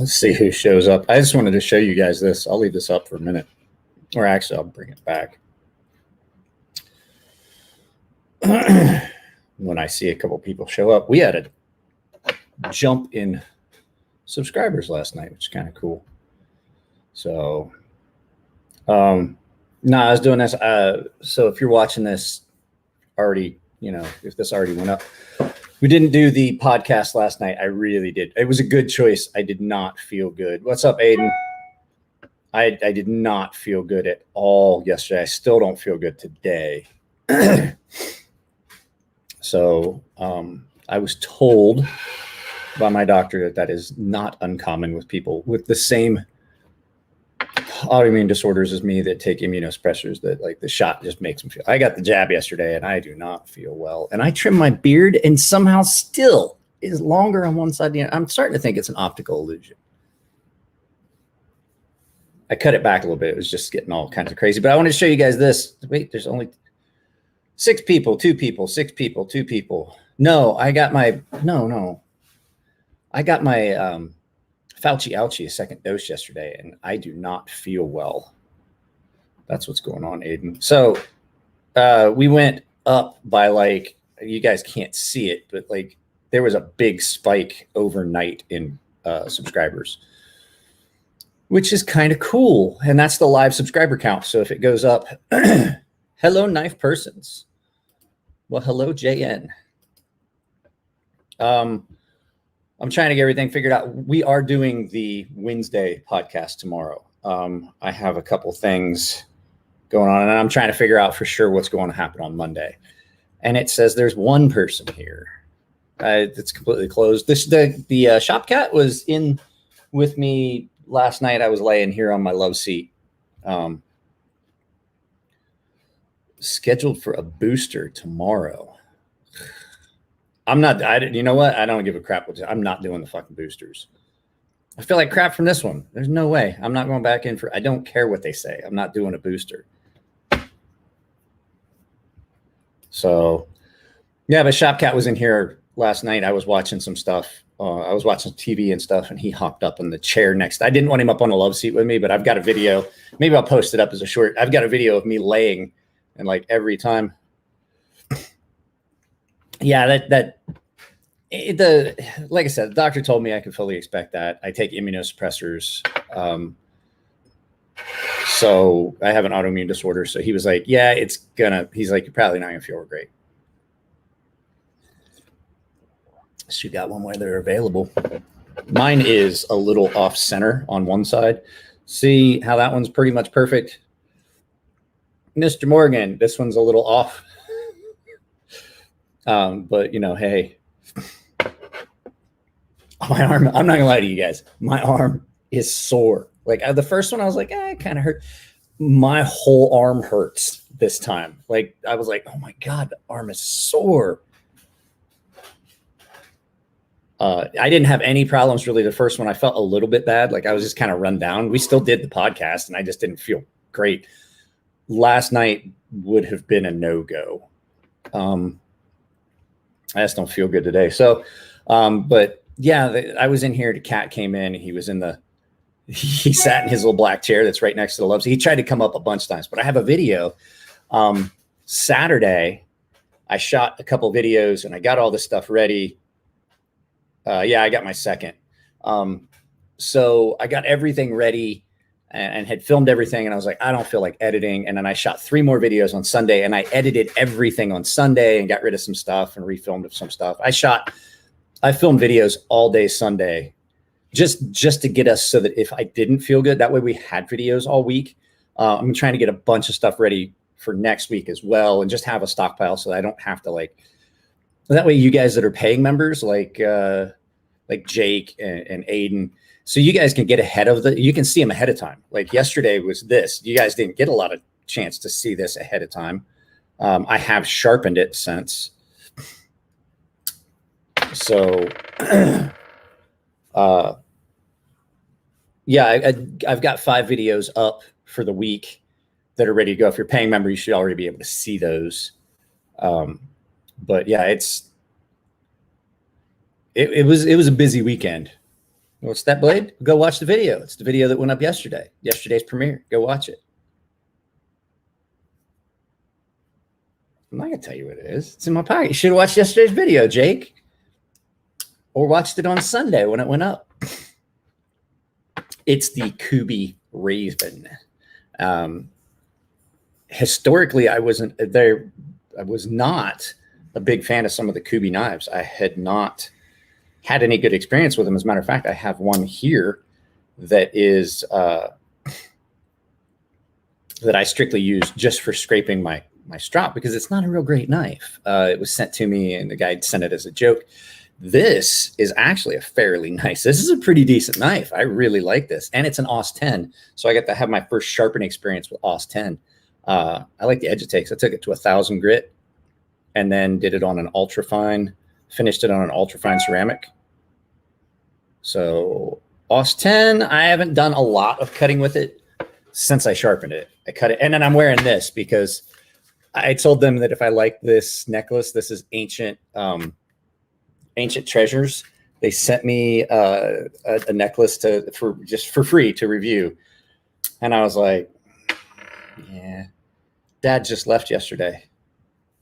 Let's see who shows up. I just wanted to show you guys this. I'll leave this up for a minute. Or actually, I'll bring it back. When I see a couple people show up. We had a jump in subscribers last night, which is kind of cool. So, no, I was doing this. So if you're watching this already, you know, if this already went up, we didn't do the podcast last night. I really did. It was a good choice. I did not feel good. What's up, Aiden? I did not feel good at all yesterday. I still don't feel good today. So I was told by my doctor that is not uncommon with people with the same autoimmune disorders as me that take immunosuppressors, that like the shot just makes them feel. I got the jab yesterday and I do not feel well. And I trimmed my beard and somehow still is longer on one side. I'm starting to think it's an optical illusion. I cut it back a little bit. It was just getting all kinds of crazy. But I want to show you guys this. Wait, there's only 6 people, 2 people, 6 people, 2 people. No, I got my, no. I got my Fauci ouchie a second dose yesterday, and I do not feel well. That's what's going on, Aiden. So we went up by like, you guys can't see it, but like there was a big spike overnight in subscribers, which is kind of cool. And that's the live subscriber count. So if it goes up, hello, knife persons. Well, hello, JN. I'm trying to get everything figured out. We are doing the Wednesday podcast tomorrow. I have a couple things going on, and I'm trying to figure out for sure what's going to happen on Monday. And it says there's one person here. It's completely closed. The shop cat was in with me last night. I was laying here on my love seat. Scheduled for a booster tomorrow. You know what? I don't give a crap. I'm not doing the fucking boosters. I feel like crap from this one. There's no way. I'm not going back in for, I don't care what they say. I'm not doing a booster. So, yeah, but Shopcat was in here last night. I was watching some stuff. I was watching TV and stuff, and he hopped up in the chair next. I didn't want him up on a love seat with me, but I've got a video. Maybe I'll post it up as a short. I've got a video of me laying, and like every time. Yeah, like I said, the doctor told me I could fully expect that. I take immunosuppressors. So I have an autoimmune disorder. So he was like, yeah, he's like, you're probably not going to feel great. So you got one where they're available. Mine is a little off center on one side. See how that one's pretty much perfect? Mr. Morgan, this one's a little off. But you know, hey, my arm, I'm not gonna lie to you guys. My arm is sore. Like the first one, I was like, it kind of hurt. My whole arm hurts this time. Like I was like, oh my God, the arm is sore. I didn't have any problems really. The first one, I felt a little bit bad. Like I was just kind of run down. We still did the podcast and I just didn't feel great. Last night would have been a no-go. I just don't feel good today. So, but yeah, I was in here. The cat came in. He was he sat in his little black chair that's right next to the love seat. He tried to come up a bunch of times, but I have a video. Saturday, I shot a couple videos and I got all this stuff ready. Yeah, I got my second. So I got everything ready and had filmed everything. And I was like, I don't feel like editing. And then I shot 3 more videos on Sunday and I edited everything on Sunday and got rid of some stuff and refilmed some stuff. I filmed videos all day Sunday just to get us so that if I didn't feel good, that way we had videos all week. I'm trying to get a bunch of stuff ready for next week as well. And just have a stockpile so that I don't have to that way you guys that are paying members like Jake and Aiden, so you guys can get ahead of you can see them ahead of time. Like yesterday was this. You guys didn't get a lot of chance to see this ahead of time. I have sharpened it since. So, yeah, I've got 5 videos up for the week that are ready to go. If you're a paying member, you should already be able to see those. But yeah, it was a busy weekend. What's that blade? Go watch the video. It's the video that went up yesterday. Yesterday's premiere. Go watch it. I'm not going to tell you what it is. It's in my pocket. You should have watched yesterday's video, Jake. Or watched it on Sunday when it went up. It's the Kubi Raven. Historically, I was not a big fan of some of the Kubi knives. I had not had any good experience with them. As a matter of fact, I have one here that is that I strictly use just for scraping my strop because it's not a real great knife. It was sent to me and the guy sent it as a joke. This is actually a fairly nice. This is a pretty decent knife. I really like this. And it's an AUS 10. So I got to have my first sharpening experience with AUS 10. I like the edge it takes. I took it to 1,000 grit and then did it on an ultra fine, finished it on an ultra fine ceramic. So AUS 10, I haven't done a lot of cutting with it since I sharpened it. I cut it. And then I'm wearing this because I told them that if I like this necklace, this is Ancient Treasures. They sent me a necklace for free to review. And I was like, yeah, Dad just left yesterday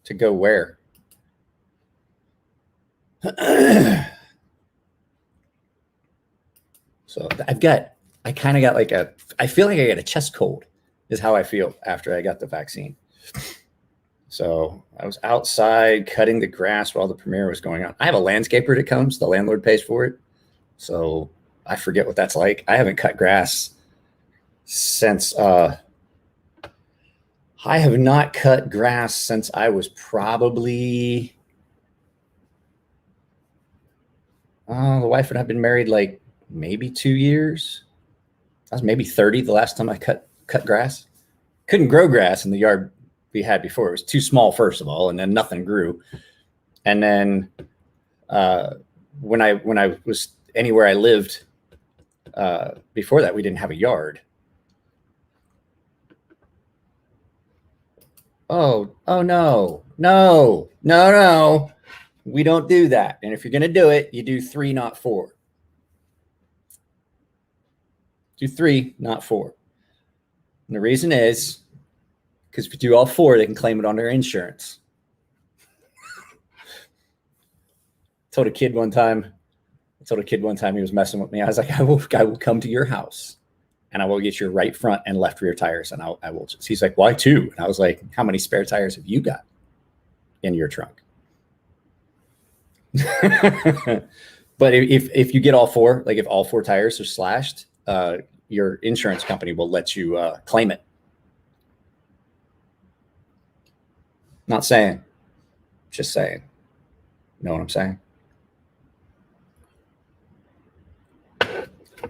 to go where? So I kind of got like I feel like I got a chest cold is how I feel after I got the vaccine. So I was outside cutting the grass while the premiere was going on. I have a landscaper that comes. The landlord pays for it. So I forget what that's like. I haven't cut grass since I have not cut grass since I was probably the wife and I have been married like maybe 2 years. I was maybe 30 the last time I cut grass. Couldn't grow grass in the yard we had before. It was too small, first of all, and then nothing grew. And then when I was anywhere I lived before that, we didn't have a yard. Oh no. We don't do that. And if you're gonna do it, you do 3, not 4. Do 3, not 4. And the reason is because if you do all 4, they can claim it on their insurance. Told a kid one time he was messing with me. I was like, I will come to your house and I will get your right front and left rear tires. And I will just, he's like, why 2? And I was like, how many spare tires have you got in your trunk? But if you get all 4, like if all 4 tires are slashed, your insurance company will let you claim it. Not saying, just saying. Know what I'm saying?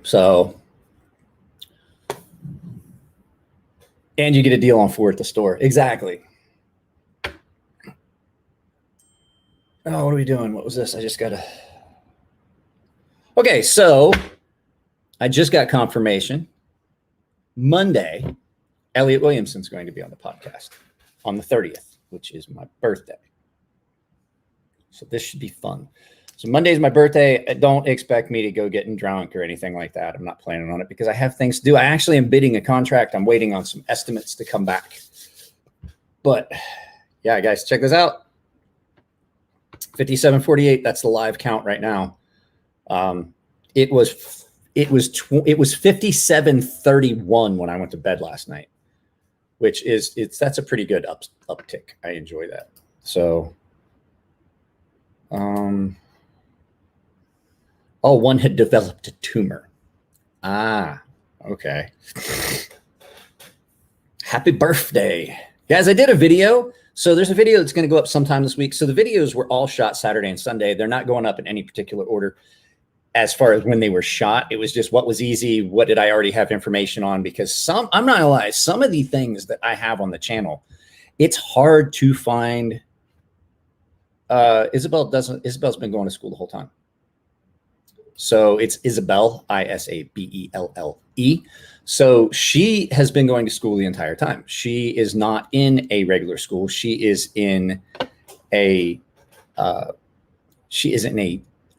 So, and you get a deal on 4 at the store. Exactly. Oh, what are we doing? What was this? I just got to. Okay, so I just got confirmation. Monday, Elliot Williamson's going to be on the podcast on the 30th, which is my birthday. So this should be fun. So Monday's my birthday. Don't expect me to go getting drunk or anything like that. I'm not planning on it because I have things to do. I actually am bidding a contract. I'm waiting on some estimates to come back. But yeah, guys, check this out. 5748. That's the live count right now. It was 5731 when I went to bed last night, which is that's a pretty good uptick. I enjoy that. So, one had developed a tumor. Ah, okay. Happy birthday, guys! I did a video. So there's a video that's going to go up sometime this week. So the videos were all shot Saturday and Sunday. They're not going up in any particular order as far as when they were shot. It was just what was easy. What did I already have information on? Because I'm not gonna lie, some of the things that I have on the channel, it's hard to find. Isabel's been going to school the whole time. So it's Isabel, Isabelle. So she has been going to school the entire time. She is not in a regular school. She is in a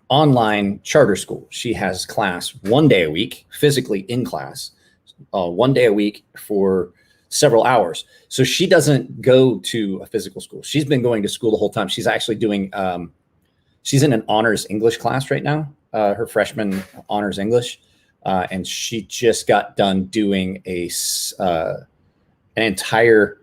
online charter school. She has class 1 day a week, physically in class, 1 day a week for several hours. So she doesn't go to a physical school. She's been going to school the whole time. She's actually doing, she's in an honors English class right now, her freshman honors English. And she just got done doing an entire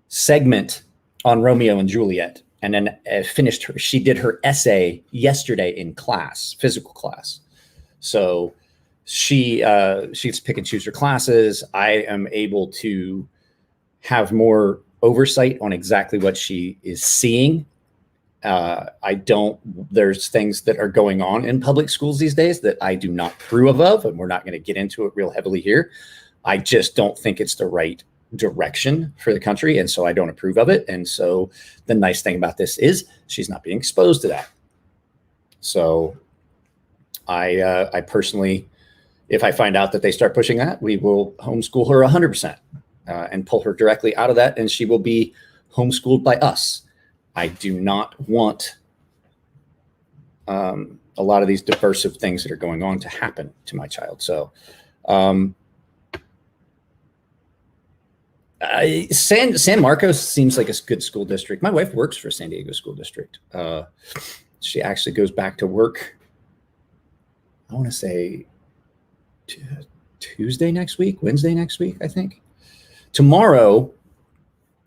segment on Romeo and Juliet. And then finished her, she did her essay yesterday in class, physical class. So she gets to pick and choose her classes. I am able to have more oversight on exactly what she is seeing. There's things that are going on in public schools these days that I do not approve of, and we're not going to get into it real heavily here. I just don't think it's the right direction for the country, and so I don't approve of it. And so the nice thing about this is she's not being exposed to that. So I personally, if I find out that they start pushing that, we will homeschool her 100% and pull her directly out of that, and she will be homeschooled by us. I do not want a lot of these diversive things that are going on to happen to my child. So San Marcos seems like a good school district. My wife works for San Diego School District. She actually goes back to work, I want to say Tuesday next week, Wednesday next week, I think. Tomorrow,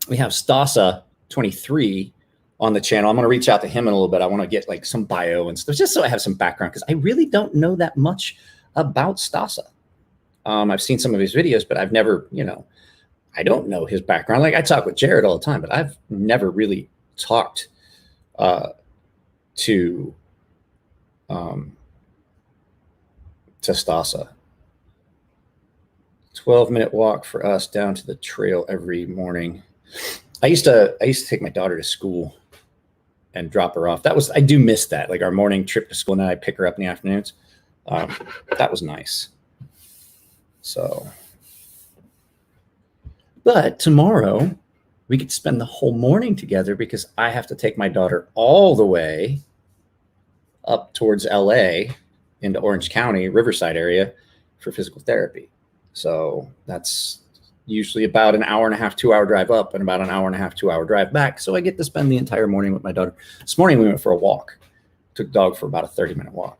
we have Stasa 23 on the channel. I'm going to reach out to him in a little bit. I want to get like some bio and stuff, just so I have some background, because I really don't know that much about Stasa. I've seen some of his videos, but I've never, I don't know his background. Like I talk with Jared all the time, but I've never really talked to Stasa. 12-minute walk for us down to the trail every morning. I used to take my daughter to school and drop her off. I do miss that. Like our morning trip to school, and then I pick her up in the afternoons. That was nice. So, but tomorrow we get to spend the whole morning together, because I have to take my daughter all the way up towards LA into Orange County, Riverside area for physical therapy. So that's usually about an hour and a half, 2 hour drive up, and about an hour and a half, 2 hour drive back. So I get to spend the entire morning with my daughter. This morning we went for a walk. Took the dog for about a 30-minute walk.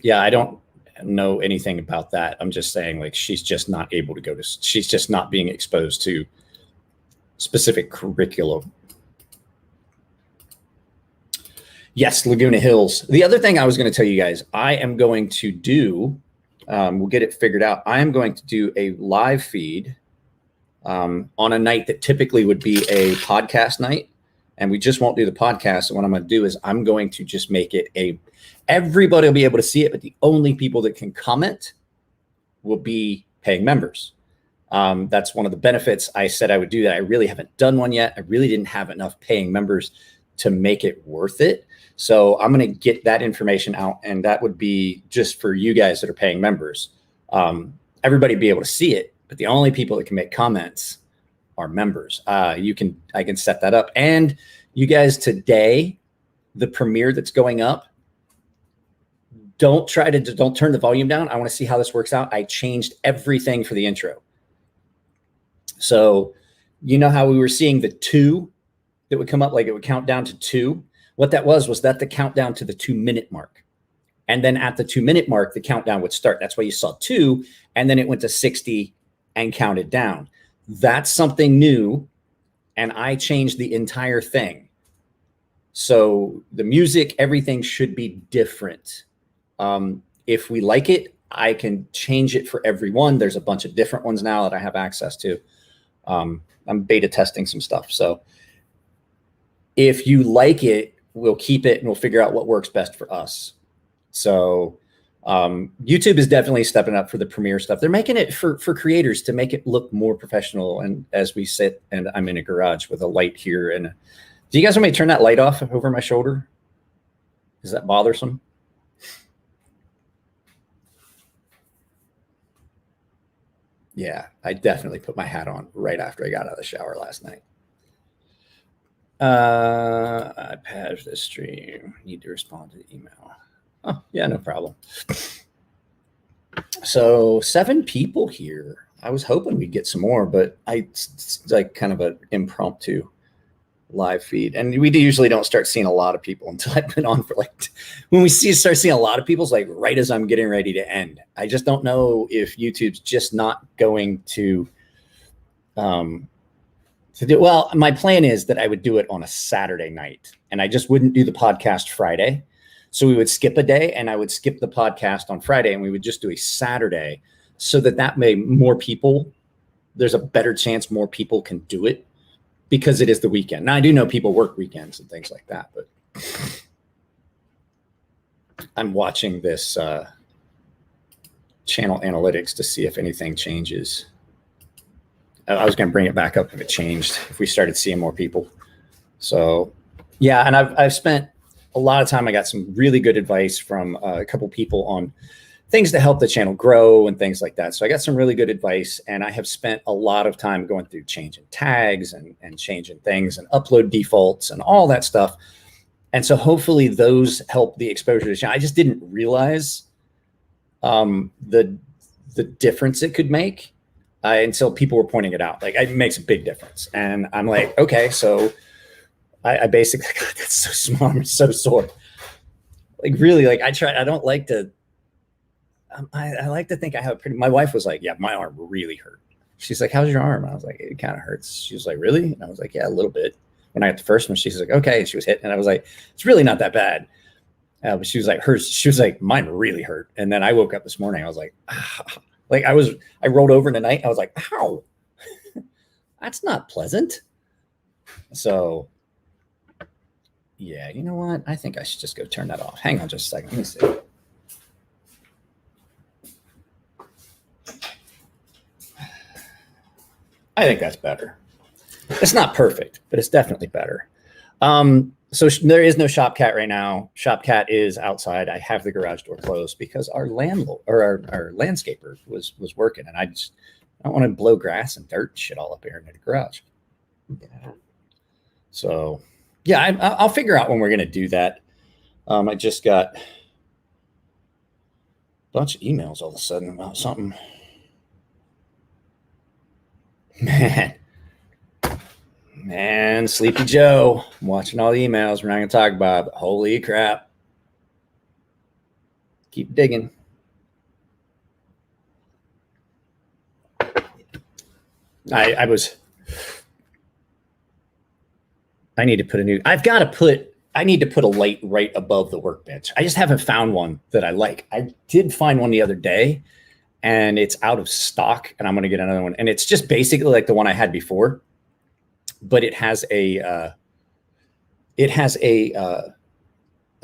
Yeah, I don't know anything about that. I'm just saying, like, she's just not able to go to, she's just not being exposed to specific curriculum. Yes, Laguna Hills. The other thing I was going to tell you guys, I am going to do, we'll get it figured out. I am going to do a live feed on a night that typically would be a podcast night. And we just won't do the podcast. And what I'm going to do is I'm going to just make it everybody will be able to see it, but the only people that can comment will be paying members. That's one of the benefits. I said I would do that. I really haven't done one yet. I really didn't have enough paying members to make it worth it. So I'm going to get that information out, and that would be just for you guys that are paying members. Everybody be able to see it, but the only people that can make comments are members. I can set that up. And you guys, today, the premiere that's going up, don't turn the volume down. I want to see how this works out. I changed everything for the intro. So you know how we were seeing the 2 that would come up, like it would count down to 2. What that was that the countdown to the 2-minute mark. And then at the 2-minute mark, the countdown would start. That's why you saw 2, and then it went to 60 and counted down. That's something new, and I changed the entire thing. So the music, everything should be different. If we like it, I can change it for everyone. There's a bunch of different ones now that I have access to. I'm beta testing some stuff. So if you like it, we'll keep it and we'll figure out what works best for us. So YouTube is definitely stepping up for the premiere stuff. They're making it for creators to make it look more professional. And as we sit, and I'm in a garage with a light here. And do you guys want me to turn that light off over my shoulder? Is that bothersome? Yeah, I definitely put my hat on right after I got out of the shower last night. I patched this stream. Need to respond to the email. Oh, yeah, no problem. So 7 people here. I was hoping we'd get some more, but it's like kind of an impromptu live feed. And we usually don't start seeing a lot of people until I've been on for like, when we start seeing a lot of people, it's like right as I'm getting ready to end. I just don't know if YouTube's just not going to do, well, my plan is that I would do it on a Saturday night and I just wouldn't do the podcast Friday. So we would skip a day and I would skip the podcast on Friday and we would just do a Saturday so that may more people, there's a better chance more people can do it because it is the weekend. Now I do know people work weekends and things like that, but I'm watching this channel analytics to see if anything changes. I was going to bring it back up if it changed, if we started seeing more people. So yeah, and I've spent a lot of time. I got some really good advice from a couple people on things to help the channel grow and things like that. So I got some really good advice and I have spent a lot of time going through changing tags and changing things and upload defaults and all that stuff. And so hopefully those help the exposure to the channel. I just didn't realize the difference it could make until people were pointing it out. Like it makes a big difference. And I'm like, okay, so I basically, God, that's so small. I'm so sore. Like really, like I don't like to, I like to think I have my wife was like, yeah, my arm really hurt. She's like, how's your arm? I was like, it kind of hurts. She was like, really? And I was like, yeah, a little bit. When I got the first one, she's like, okay. And she was hit. And I was like, it's really not that bad. But she was like, she was like, mine really hurt. And then I woke up this morning. I was like, like I rolled over in the night. I was like, ow, that's not pleasant. So yeah, you know what? I think I should just go turn that off. Hang on just a second. Let me see. I think that's better. It's not perfect, but it's definitely better. So there is no ShopCat right now. ShopCat is outside. I have the garage door closed because our landlord or our landscaper was working, and I don't want to blow grass and dirt and shit all up here in the garage. Yeah. So yeah, I'll figure out when we're gonna do that. I just got a bunch of emails all of a sudden about something. Man, Sleepy Joe, I'm watching all the emails. We're not going to talk about it, but holy crap. Keep digging. I need to put I need to put a light right above the workbench. I just haven't found one that I like. I did find one the other day and it's out of stock and I'm going to get another one. And it's just basically like the one I had before. But it has a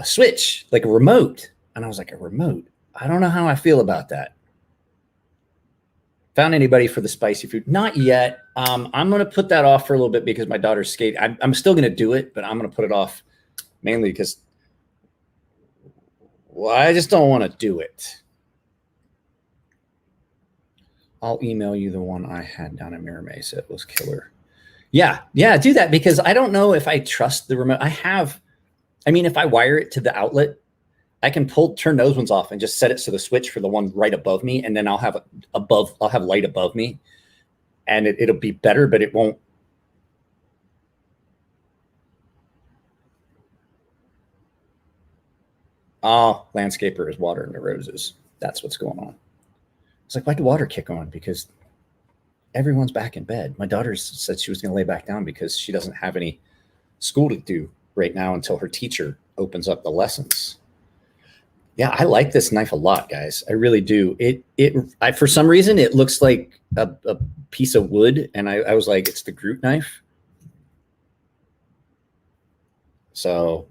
switch, like a remote. And I was like, a remote? I don't know how I feel about that. Found anybody for the spicy food? Not yet. I'm going to put that off for a little bit because my daughter's skating. I'm still going to do it, but I'm going to put it off mainly because, well, I just don't want to do it. I'll email you the one I had down in Mira Mesa. It was killer. Yeah, do that because I don't know if I trust the remote. I mean, if I wire it to the outlet, I can turn those ones off and just set it to the switch for the one right above me, and then I'll have light above me, and it'll be better, but it won't. Oh, landscaper is watering the roses. That's what's going on. It's like, why'd the water kick on? Because everyone's back in bed. My daughter said she was going to lay back down because she doesn't have any school to do right now until her teacher opens up the lessons. Yeah, I like this knife a lot, guys. I really do. For some reason, it looks like a piece of wood, and I was like, it's the Groot knife. So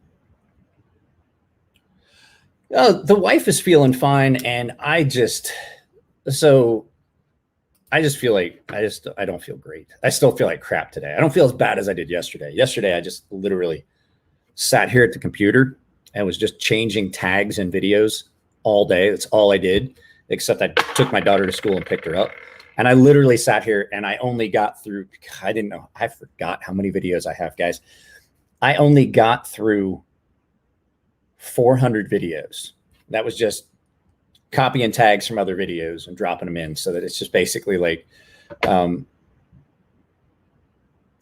the wife is feeling fine, and I just feel like I don't feel great. I still feel like crap today. I don't feel as bad as I did yesterday. Yesterday, I just literally sat here at the computer and was just changing tags and videos all day. That's all I did, except I took my daughter to school and picked her up. And I literally sat here and I only got through, I didn't know, I forgot how many videos I have, guys. I only got through 400 videos. That was just copying tags from other videos and dropping them in, so that it's just basically like,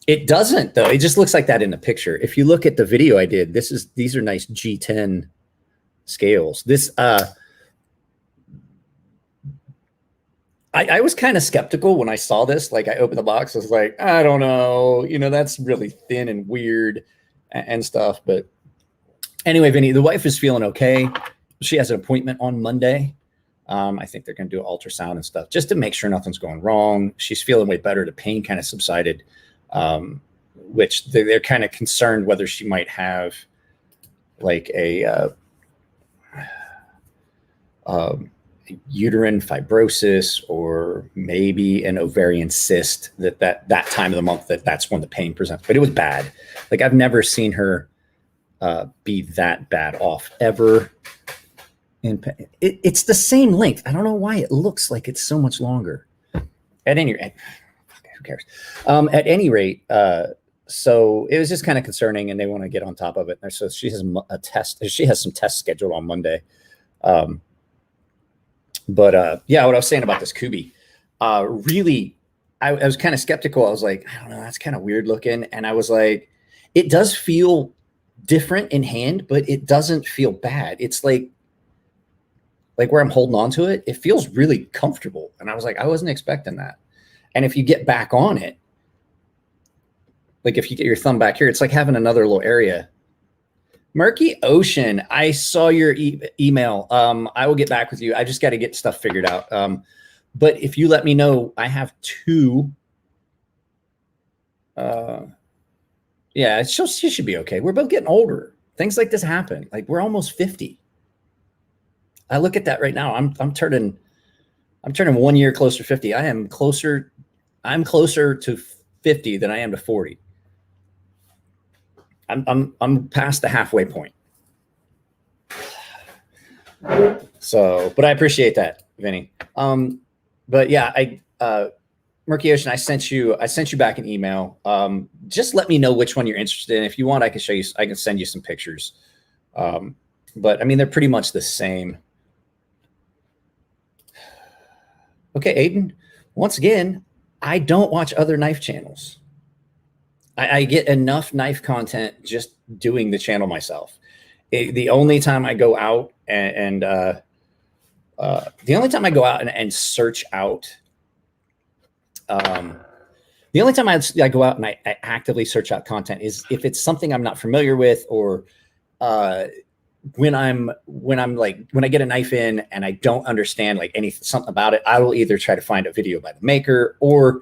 it doesn't though. It just looks like that in the picture. If you look at the video I did, these are nice G10 scales. This, I was kind of skeptical when I saw this. Like I opened the box, I was like, I don't know, you know, that's really thin and weird and stuff. But anyway, Vinny, the wife is feeling okay. She has an appointment on Monday. I think they're going to do an ultrasound and stuff just to make sure nothing's going wrong. She's feeling way better. The pain kind of subsided, which they're kind of concerned whether she might have like a uterine fibrosis or maybe an ovarian cyst. That time of the month, that's when the pain presents. But it was bad. Like I've never seen her be that bad off ever. It's the same length. I don't know why it looks like it's so much longer. At any rate, who cares? At any rate, so it was just kind of concerning, and they want to get on top of it. So she has a test. She has some tests scheduled on Monday. But yeah, what I was saying about this Kubi, really, I was kind of skeptical. I was like, I don't know, that's kind of weird looking, and I was like, it does feel different in hand, but it doesn't feel bad. It's like where I'm holding on to it, it feels really comfortable. And I was like, I wasn't expecting that. And if you get back on it, like if you get your thumb back here, it's like having another little area. Murky Ocean, I saw your email. I will get back with you. I just got to get stuff figured out. But if you let me know, I have two. Yeah, she should be okay. We're both getting older. Things like this happen. Like we're almost 50. I look at that right now. I'm turning 1 year closer to 50. I'm closer to 50 than I am to 40. I'm past the halfway point. So, but I appreciate that, Vinny. But yeah, Murky Ocean, I sent you back an email. Just let me know which one you're interested in. If you want, I can show you, I can send you some pictures. But I mean, they're pretty much the same. Okay, Aiden, once again, I don't watch other knife channels. I get enough knife content just doing the channel myself. The only time I go out and search out, the only time I go out and I actively search out content is if it's something I'm not familiar with, or when I get a knife in and I don't understand like something about it, I will either try to find a video by the maker, or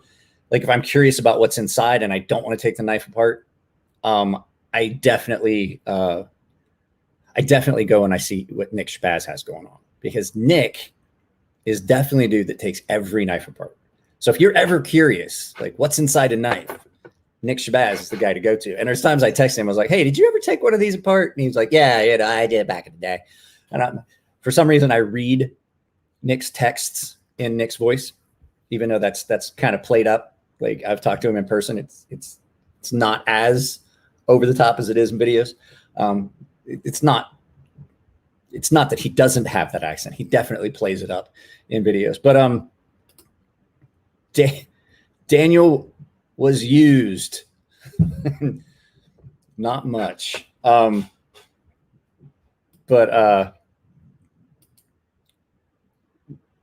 like if I'm curious about what's inside and I don't want to take the knife apart, I definitely go and I see what Nick Shabazz has going on, because Nick is definitely a dude that takes every knife apart. So if you're ever curious, like what's inside a knife, Nick Shabazz is the guy to go to. And there's times I text him, I was like, hey, did you ever take one of these apart? And he's like, yeah, I did back in the day. And for some reason, I read Nick's texts in Nick's voice, even though that's kind of played up. Like I've talked to him in person. It's not as over the top as it is in videos. It's not that he doesn't have that accent. He definitely plays it up in videos. But Daniel was used. Not much. But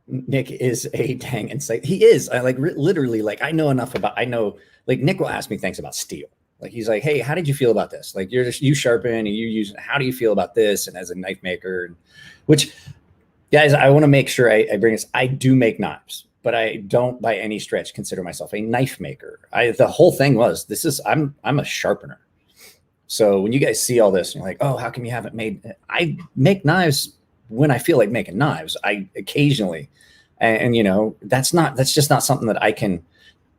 Nick is a dang insight. He is. I like literally, like, I know enough about, like Nick will ask me things about steel. Like he's like, hey, how did you feel about this? Like you sharpen and you use, how do you feel about this? And as a knife maker, which guys, I want to make sure I bring this. I do make knives, but I don't by any stretch consider myself a knife maker. The whole thing was, I'm a sharpener. So when you guys see all this and you're like, oh, how come you haven't made, I make knives when I feel like making knives. I occasionally, and you know, that's just not something that I can,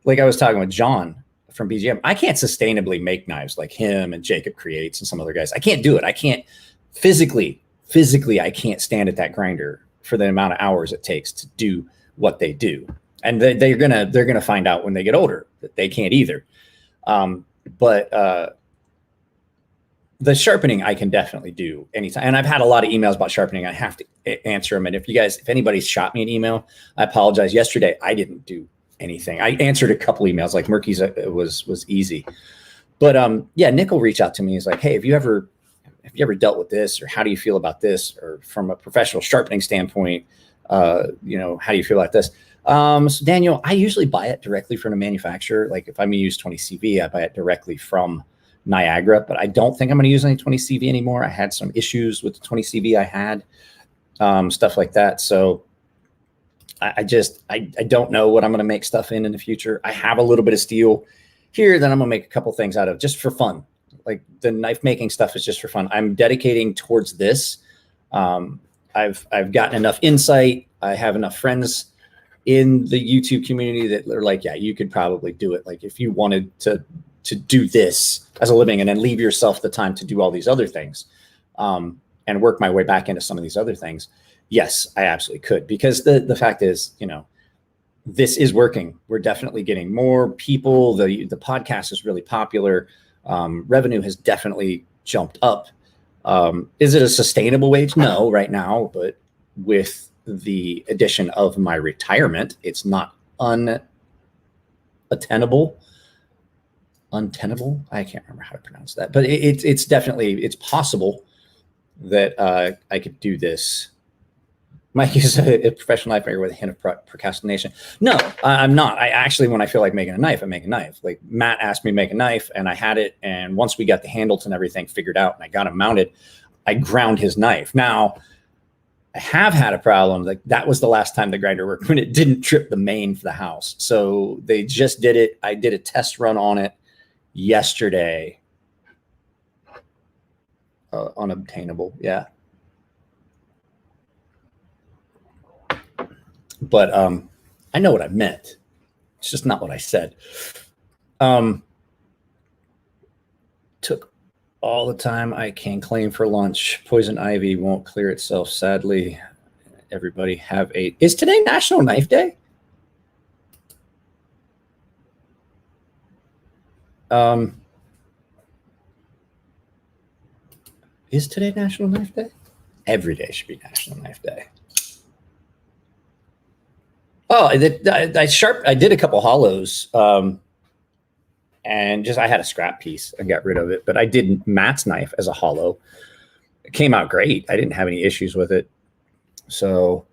like I was talking with John from BGM. I can't sustainably make knives like him and Jacob Creates and some other guys. I can't do it. I can't physically, I can't stand at that grinder for the amount of hours it takes to do what they do. And they're gonna find out when they get older that they can't either. But the sharpening I can definitely do anytime. And I've had a lot of emails about sharpening. I have to answer them. And if anybody's shot me an email, I apologize. Yesterday, I didn't do anything. I answered a couple emails, like Murky's was easy. But yeah, Nick will reach out to me. He's like, hey, have you ever dealt with this, or how do you feel about this, or from a professional sharpening standpoint, how do you feel about this? So Daniel, I usually buy it directly from the manufacturer. Like if I'm gonna use 20 CV, I buy it directly from Niagara, but I don't think I'm going to use any 20 CV anymore. I had some issues with the 20 CV I had, stuff like that. So I don't know what I'm going to make stuff in the future. I have a little bit of steel here that I'm going to make a couple things out of just for fun. Like the knife making stuff is just for fun. I'm dedicating towards this. I've gotten enough insight. I have enough friends in the YouTube community that are like, yeah, you could probably do it. Like if you wanted to do this as a living and then leave yourself the time to do all these other things, and work my way back into some of these other things. Yes, I absolutely could, because the fact is, this is working. We're definitely getting more people. The podcast is really popular. Revenue has definitely jumped up. Is it a sustainable wage? No, right now, but with the addition of my retirement, it's not untenable. I can't remember how to pronounce that, but it's definitely possible that I could do this. Mike is a professional knife maker with a hint of procrastination. No, I'm not. I actually, when I feel like making a knife, I make a knife. Like Matt asked me to make a knife, and I had it. And once we got the handles and everything figured out, and I got it mounted, I ground his knife. Now, I have had a problem. Like that was the last time the grinder worked, when it didn't trip the main for the house. So they just did it. I did a test run on it yesterday. Unobtainable. Yeah. But I know what I meant. It's just not what I said. Took all the time I can claim for lunch. Poison ivy won't clear itself, sadly. Everybody have a... Is today National Knife Day? Is today National Knife Day? Every day should be National Knife Day. Oh, I did a couple hollows, and I had a scrap piece. I got rid of it, but I did Matt's knife as a hollow. It came out great. I didn't have any issues with it. So,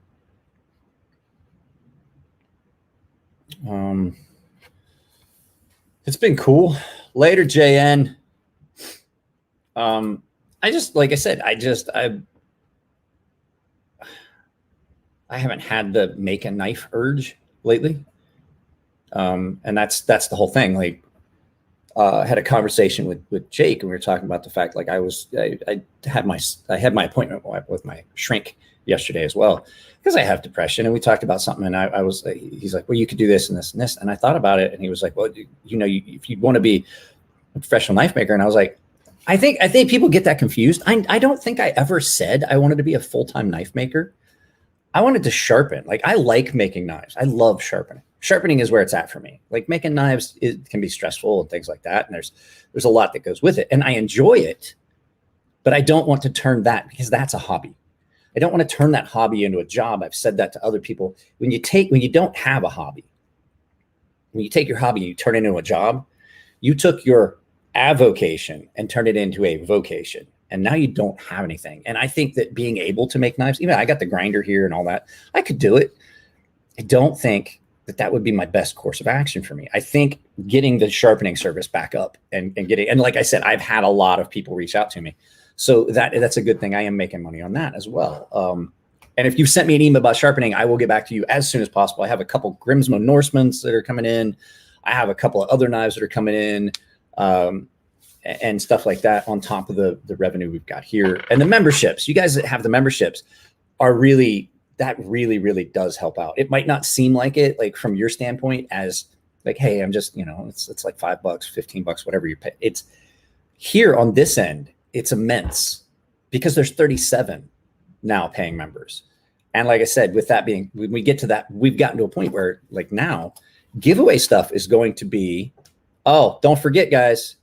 it's been cool. Later, JN. Like I said, I haven't had the make a knife urge lately. And that's the whole thing. Like, I had a conversation with Jake, and we were talking about the fact, like, I had my appointment with my shrink yesterday as well, because I have depression, and we talked about something, and he's like, well, you could do this and this and this. And I thought about it, and he was like, well, if you want to be a professional knife maker. And I was like, I think people get that confused. I don't think I ever said I wanted to be a full-time knife maker. I wanted to sharpen. Like, I like making knives. I love sharpening. Sharpening is where it's at for me. Like, making knives, it can be stressful and things like that. And there's a lot that goes with it. And I enjoy it, but I don't want to turn that, because that's a hobby. I don't want to turn that hobby into a job. I've said that to other people. When you don't have a hobby, when you take your hobby and you turn it into a job, you took your avocation and turned it into a vocation. And now you don't have anything. And I think that being able to make knives, even I got the grinder here and all that, I could do it. I don't think that would be my best course of action for me. I think getting the sharpening service back up and like I said, I've had a lot of people reach out to me. So that's a good thing. I am making money on that as well. And if you've sent me an email about sharpening, I will get back to you as soon as possible. I have a couple Grimsmo Norsemans that are coming in. I have a couple of other knives that are coming in. And stuff like that on top of the revenue we've got here. And the memberships, you guys that have the memberships are really does help out. It might not seem like it, like from your standpoint, as like, hey, I'm just, it's like $5, $15, whatever you pay. It's here on this end, it's immense, because there's 37 now paying members. And like I said, with that being, when we get to that, we've gotten to a point where like now giveaway stuff is going to be, oh, don't forget guys,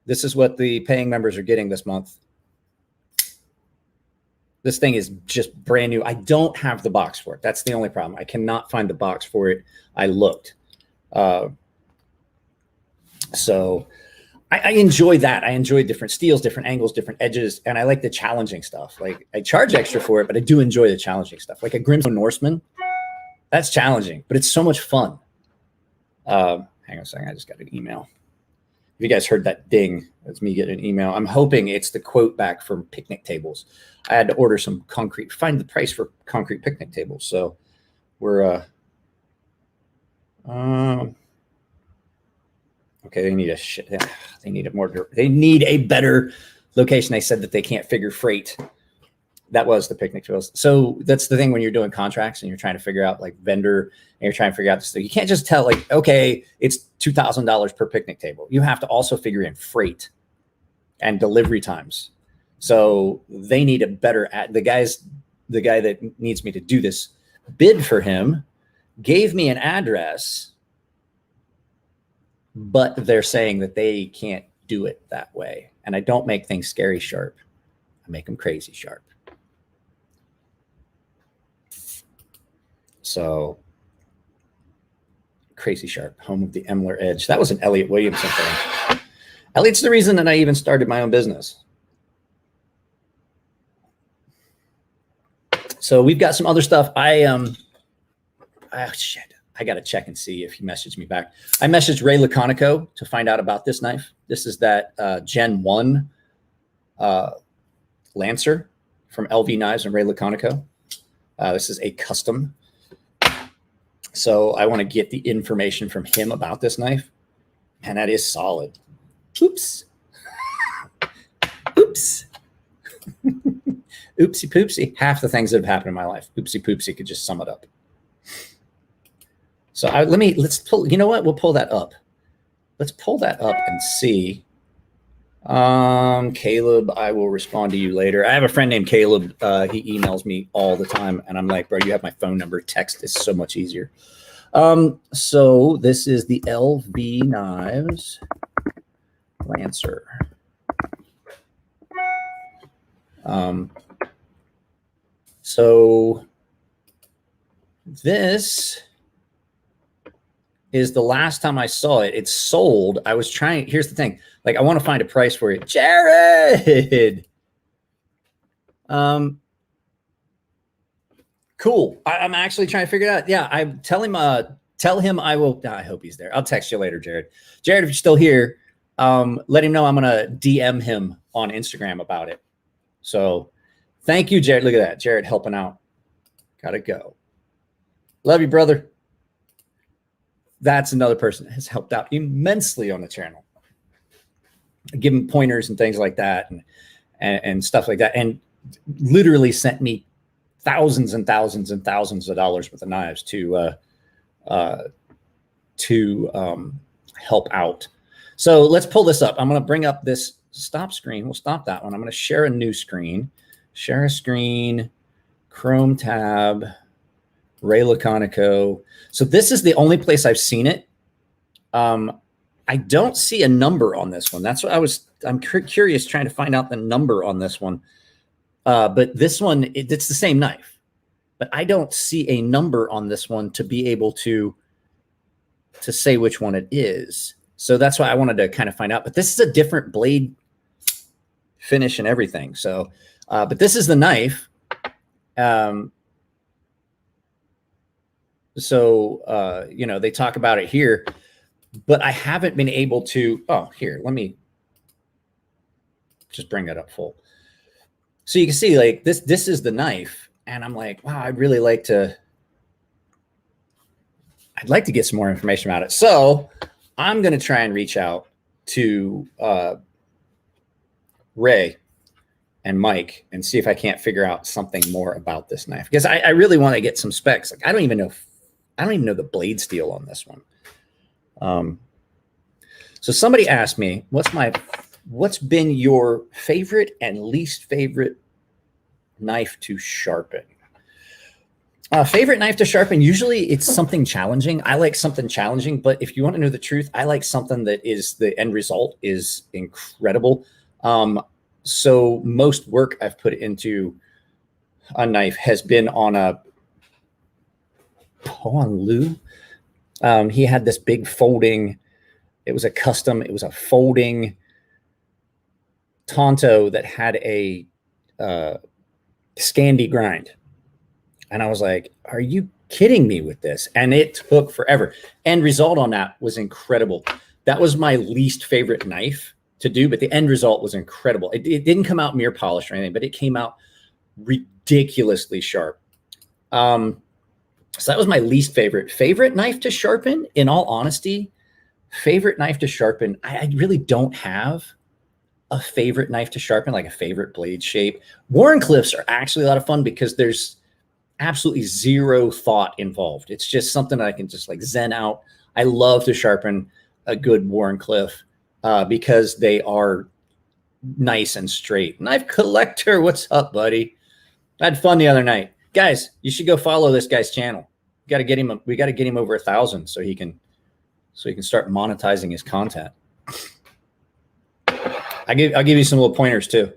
this is what the paying members are getting this month. This thing is just brand new. I don't have the box for it. That's the only problem. I cannot find the box for it. I looked. So I enjoy that. I enjoy different steels, different angles, different edges. And I like the challenging stuff. Like I charge extra for it, but I do enjoy the challenging stuff. Like a Grimstone Norseman, that's challenging, but it's so much fun. Hang on a second. I just got an email. If you guys heard that ding, that's me getting an email. I'm hoping it's the quote back from picnic tables. I had to order some concrete, find the price for concrete picnic tables. So we're, okay. They need they need a better location. They said that they can't figure freight. That was the picnic tables. So that's the thing when you're doing contracts and you're trying to figure out like vendor and you're trying to figure out this thing. You can't just tell like, okay, it's $2,000 per picnic table. You have to also figure in freight and delivery times. So they need a better the guy that needs me to do this bid for him gave me an address, but they're saying that they can't do it that way. And I don't make things scary sharp. I make them crazy sharp. So CrazySharp, home of the Emler Edge. That was an Elliot Williamson thing. Elliot's the reason that I even started my own business. So we've got some other stuff. Oh shit. I got to check and see if he messaged me back. I messaged Ray Laconico to find out about this knife. This is that Gen 1 Lancer from LV Knives and Ray Laconico. This is a custom. So I want to get the information from him about this knife. And that is solid. Oops. Oops. Oopsie poopsie. Half the things that have happened in my life. Oopsie poopsie could just sum it up. So let's pull, you know what? We'll pull that up. Let's pull that up and see. Caleb, I will respond to you later. I have a friend named Caleb. He emails me all the time and I'm like, bro, you have my phone number. Text is so much easier. So this is the LV Knives Lancer. So this is the last time I saw it. It's sold. I was trying. Here's the thing. Like, I want to find a price for it. Jared. Cool. I'm actually trying to figure it out. Yeah, tell him I will. I hope he's there. I'll text you later, Jared. Jared, if you're still here, let him know I'm going to DM him on Instagram about it. So thank you, Jared. Look at that. Jared helping out. Gotta go. Love you, brother. That's another person that has helped out immensely on the channel. Give him pointers and things like that and stuff like that. And literally sent me thousands and thousands and thousands of dollars worth of knives to help out. So let's pull this up. I'm going to bring up this stop screen. We'll stop that one. I'm going to share a new screen. Share a screen, Chrome tab, Ray Laconico. So this is the only place I've seen it. I don't see a number on this one. That's what I'm curious trying to find out the number on this one. But this one, it's the same knife, but I don't see a number on this one to be able to say which one it is. So that's why I wanted to kind of find out, but this is a different blade finish and everything. So, but this is the knife. You know, they talk about it here, but I haven't been able to, here, let me just bring that up full. So you can see like this is the knife. And I'm like, wow, I'd like to get some more information about it. So I'm going to try and reach out to Ray and Mike and see if I can't figure out something more about this knife, because I really want to get some specs. Like, I don't even know the blade steel on this one. So somebody asked me, what's been your favorite and least favorite knife to sharpen? Favorite knife to sharpen? Usually it's something challenging. I like something challenging, but if you want to know the truth, I like something that is the end result is incredible. So most work I've put into a knife has been on a Lou. He had this big folding. It was a custom. It was a folding Tonto that had a Scandi grind. And I was like, are you kidding me with this? And it took forever. End result on that was incredible. That was my least favorite knife to do, but the end result was incredible. It didn't come out mirror polished or anything, but it came out ridiculously sharp. So that was my least favorite. Favorite knife to sharpen, in all honesty, favorite knife to sharpen, I really don't have a favorite knife to sharpen, like a favorite blade shape. Wharncliffes are actually a lot of fun because there's absolutely zero thought involved. It's just something that I can just like zen out. I love to sharpen a good Wharncliffe because they are nice and straight. Knife collector, what's up, buddy? I had fun the other night. Guys, you should go follow this guy's channel. We got to get him over 1,000 so he can start monetizing his content. I'll give you some little pointers too.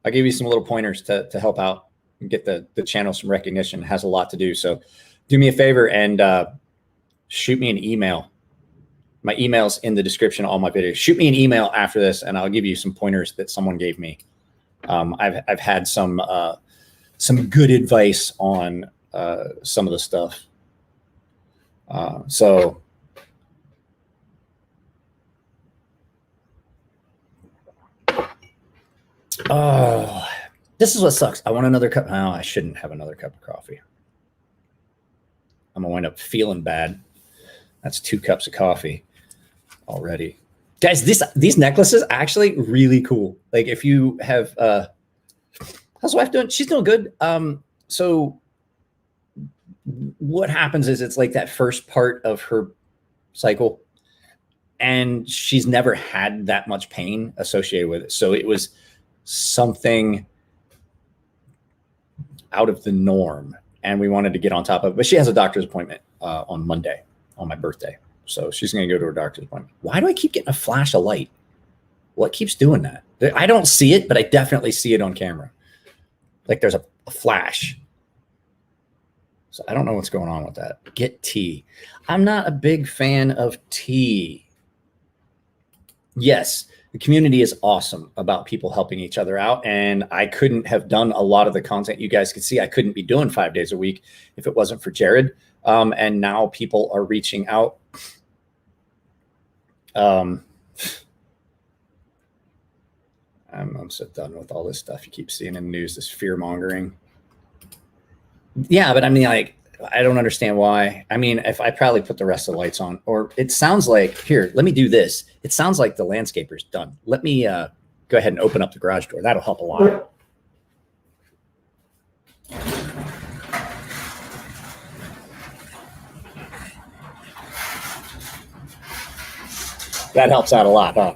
I'll give you some little pointers to help out and get the channel some recognition. It has a lot to do. So do me a favor and shoot me an email. My email's in the description of all my videos. Shoot me an email after this and I'll give you some pointers that someone gave me. I've had some good advice on some of the stuff. Oh, this is what sucks. I want another cup. No, I shouldn't have another cup of coffee. I'm gonna wind up feeling bad. That's 2 cups of coffee already. Guys, these necklaces are actually really cool. Like if you have how's wife doing? She's doing good. So what happens is it's like that first part of her cycle and she's never had that much pain associated with it. So it was something out of the norm and we wanted to get on top of it. But she has a doctor's appointment on Monday on my birthday. So she's going to go to her doctor's appointment. Why do I keep getting a flash of light? What keeps doing that? I don't see it, but I definitely see it on camera. Like there's a flash. So I don't know what's going on with that. Get tea. I'm not a big fan of tea. Yes, the community is awesome about people helping each other out. And I couldn't have done a lot of the content you guys could see. I couldn't be doing 5 days a week if it wasn't for Jared. And now people are reaching out. I'm so done with all this stuff you keep seeing in the news, this fear mongering. Yeah, but I mean, like, I don't understand why. I mean, if I probably put the rest of the lights on, or it sounds like, here, let me do this. It sounds like the landscaper's done. Let me go ahead and open up the garage door. That'll help a lot. That helps out a lot, huh?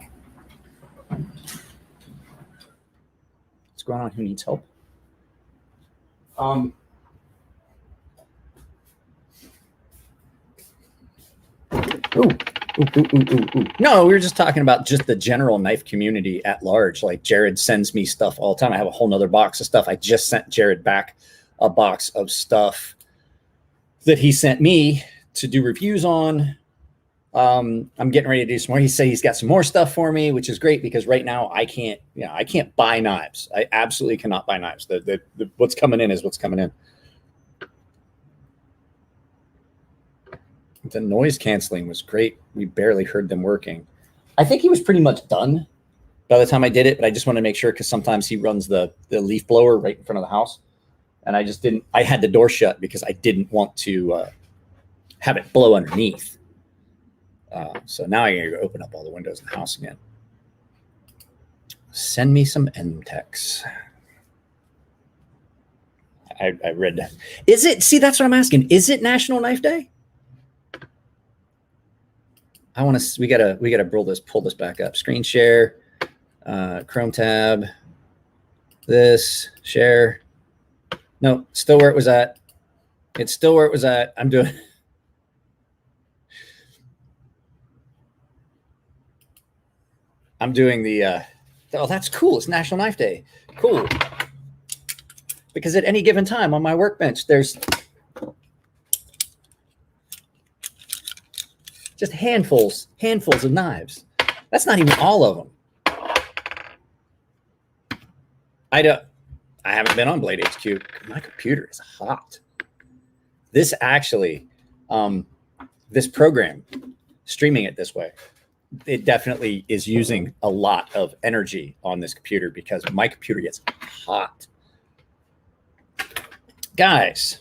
What's going on? Who needs help? Ooh. No, we were just talking about just the general knife community at large. Like Jared sends me stuff all the time. I have a whole nother box of stuff. I just sent Jared back a box of stuff that he sent me to do reviews on. I'm getting ready to do some more. He said he's got some more stuff for me, which is great because right now I can't buy knives. I absolutely cannot buy knives. What's coming in is what's coming in. The noise canceling was great. We barely heard them working. I think he was pretty much done by the time I did it, but I just want to make sure because sometimes he runs the leaf blower right in front of the house. And I just didn't, I had the door shut because I didn't want to have it blow underneath. So now I'm going to go open up all the windows in the house again. Send me some MTEX. I read that. Is it, see, that's what I'm asking. Is it National Knife Day? I want to, we gotta pull this back up. Screen share, Chrome tab, this, share. No, still where it was at. It's still where it was at. I'm doing. I'm doing the. Oh, that's cool. It's National Knife Day. Cool. Because at any given time on my workbench, there's just handfuls of knives. That's not even all of them. I haven't been on Blade HQ. My computer is hot. This actually, this program, streaming it this way, it definitely is using a lot of energy on this computer because my computer gets hot. Guys,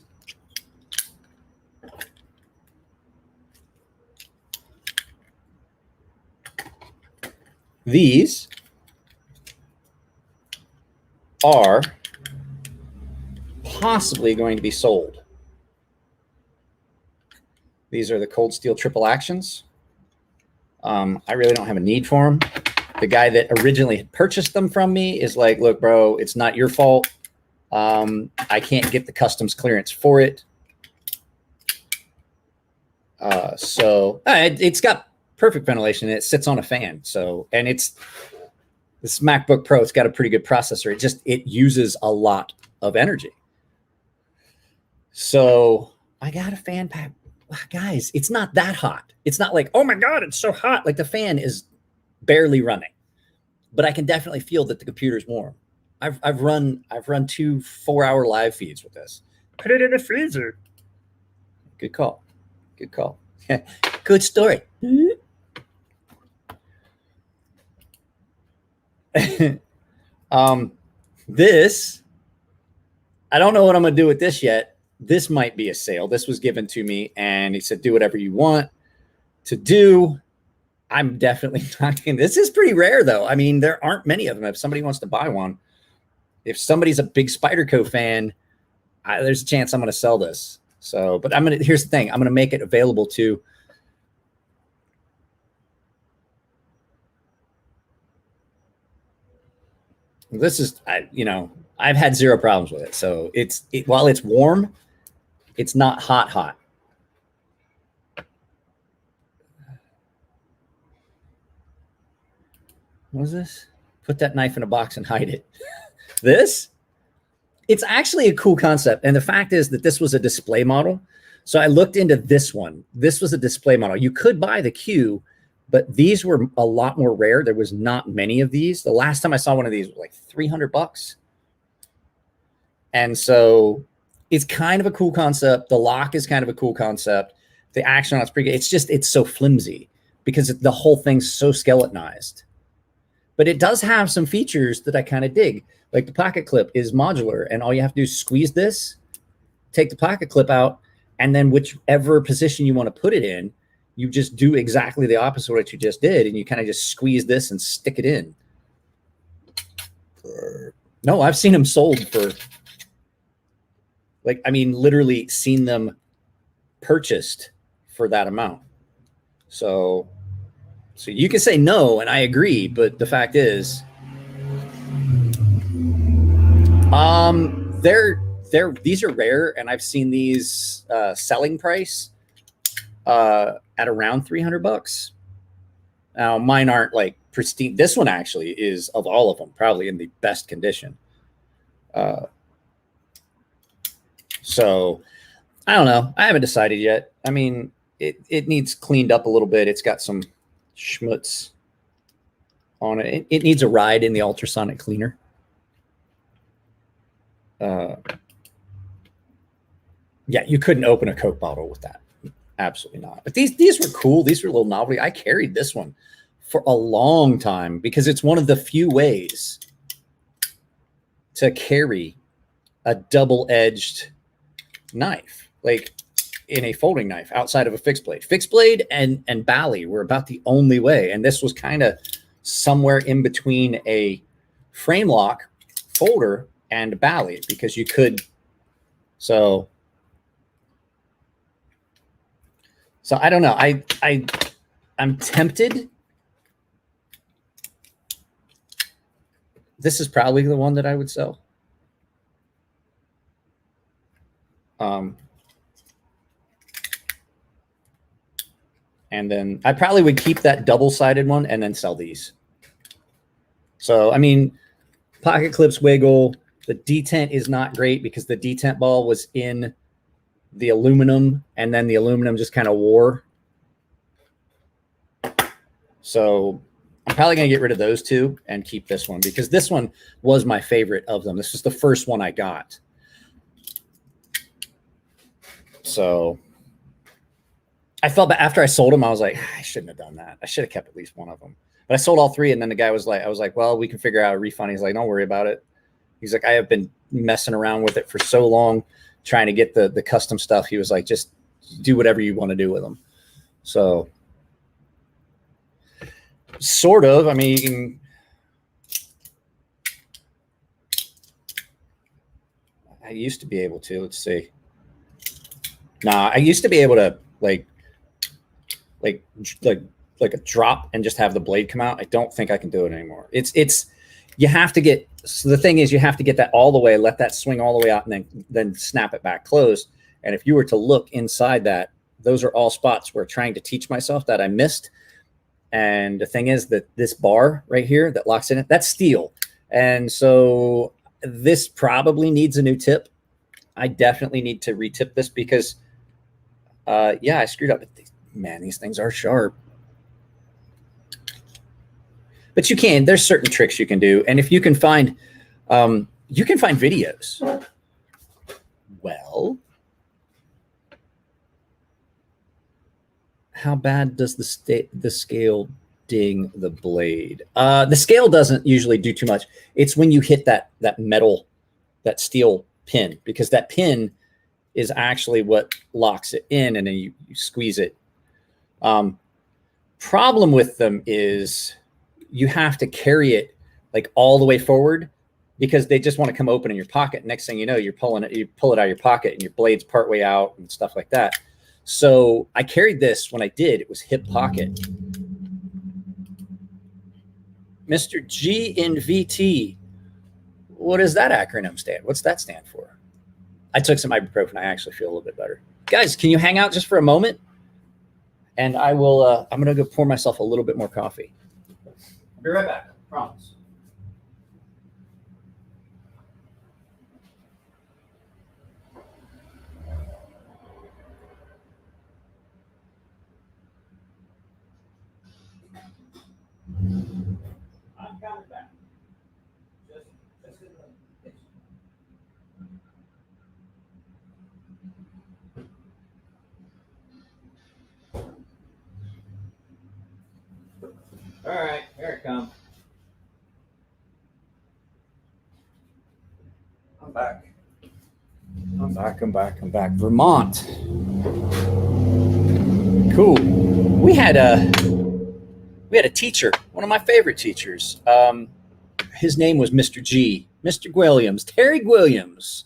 these are possibly going to be sold. These are the cold steel triple actions. I really don't have a need for them. The guy that originally purchased them from me is like, look, bro, it's not your fault. I can't get the customs clearance for it. So it's got perfect ventilation. It sits on a fan. So, and it's this MacBook Pro. It's got a pretty good processor. It uses a lot of energy. So I got a fan pack. Guys, it's not that hot. It's not like, oh my God, it's so hot. Like the fan is barely running, but I can definitely feel that the computer's warm. I've run 2 4-hour live feeds with this. Put it in the freezer. Good call. Good call. Good story. This, I don't know what I'm gonna do with this yet. This might be a sale. This was given to me and he said, do whatever you want to do. I'm definitely not going to. This is pretty rare though. I mean, there aren't many of them. If somebody wants to buy one, if somebody's a big Spyderco fan, there's a chance I'm going to sell this. So, but here's the thing. I'm going to make it available to this is, I've had zero problems with it. So while it's warm, it's not hot. What is this? Put that knife in a box and hide it. This? It's actually a cool concept. And the fact is that this was a display model. So I looked into this one. This was a display model. You could buy the Q, but these were a lot more rare. There was not many of these. The last time I saw one of these was like $300. And so it's kind of a cool concept. The lock is kind of a cool concept. The action on it's pretty good. It's so flimsy because the whole thing's so skeletonized. But it does have some features that I kind of dig. Like the pocket clip is modular, and all you have to do is squeeze this, take the pocket clip out, and then whichever position you want to put it in, you just do exactly the opposite of what you just did, and you kind of just squeeze this and stick it in. No, I've seen them sold for, literally seen them purchased for that amount. So you can say no, and I agree, but the fact is, these are rare, and I've seen these selling price at around $300. Now mine aren't like pristine. This one actually is, of all of them, probably in the best condition. So I don't know. I haven't decided yet. I mean, it needs cleaned up a little bit. It's got some schmutz on it. It needs a ride in the ultrasonic cleaner. Yeah, you couldn't open a Coke bottle with that. Absolutely not. But these were cool. These were a little novelty. I carried this one for a long time because it's one of the few ways to carry a double-edged knife, like in a folding knife outside of a fixed blade. Fixed blade and bally were about the only way. And this was kind of somewhere in between a frame lock folder and a bally because you could. So I don't know. I'm tempted. This is probably the one that I would sell. And then I probably would keep that double-sided one and then sell these. So, I mean, pocket clips wiggle. The detent is not great because the detent ball was in the aluminum, and then the aluminum just kind of wore. So I'm probably going to get rid of those two and keep this one because this one was my favorite of them. This was the first one I got. So I felt bad after I sold them. I was like, I shouldn't have done that. I should have kept at least one of them. But I sold all three, and then the guy was like, I was like, well, we can figure out a refund. He's like, don't worry about it. He's like, I have been messing around with it for so long, trying to get the custom stuff. He was like, just do whatever you want to do with them. So sort of, I mean, you can, I used to be able to, let's see. Nah, I used to be able to like a drop and just have the blade come out. I don't think I can do it anymore. It's you have to get, so the thing is you have to get that all the way, let that swing all the way out, and then snap it back closed. And if you were to look inside that, those are all spots where trying to teach myself that I missed. And the thing is that this bar right here that locks in it, that's steel. And so this probably needs a new tip. I definitely need to retip this because yeah, I screwed up. Man, these things are sharp. But you can, there's certain tricks you can do. And if you can find videos. Well, how bad does the scale ding the blade? The scale doesn't usually do too much. It's when you hit that metal, that steel pin, because that pin is actually what locks it in, and then you squeeze it. Problem with them is you have to carry it like all the way forward because they just want to come open in your pocket. Next thing you know, you pull it out of your pocket and your blade's part way out and stuff like that. So I carried this when I did, it was hip pocket. Mr. G in VT. What does that acronym stand? What's that stand for? I took some ibuprofen. I actually feel a little bit better. Guys, can you hang out just for a moment? And I will, I'm going to go pour myself a little bit more coffee. I'll be right back. I promise. I'm coming back. Just in the kitchen. All right, here it comes. I'm back. I'm back. Vermont. Cool. We had a teacher, one of my favorite teachers. His name was Mr. G, Mr. Williams, Terry Williams.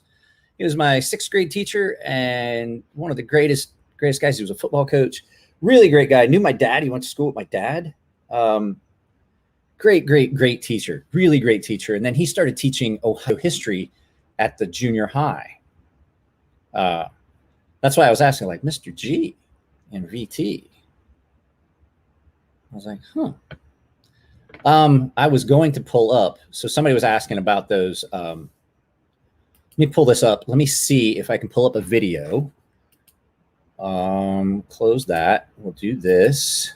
He was my 6th grade teacher and one of the greatest guys. He was a football coach. Really great guy. Knew my dad. He went to school with my dad. Great teacher. Really great teacher. And then he started teaching Ohio history at the junior high. That's why I was asking, like, Mr. G and VT. I was like, huh. I was going to pull up. So somebody was asking about those. Let me pull this up. Let me see if I can pull up a video. Close that. We'll do this.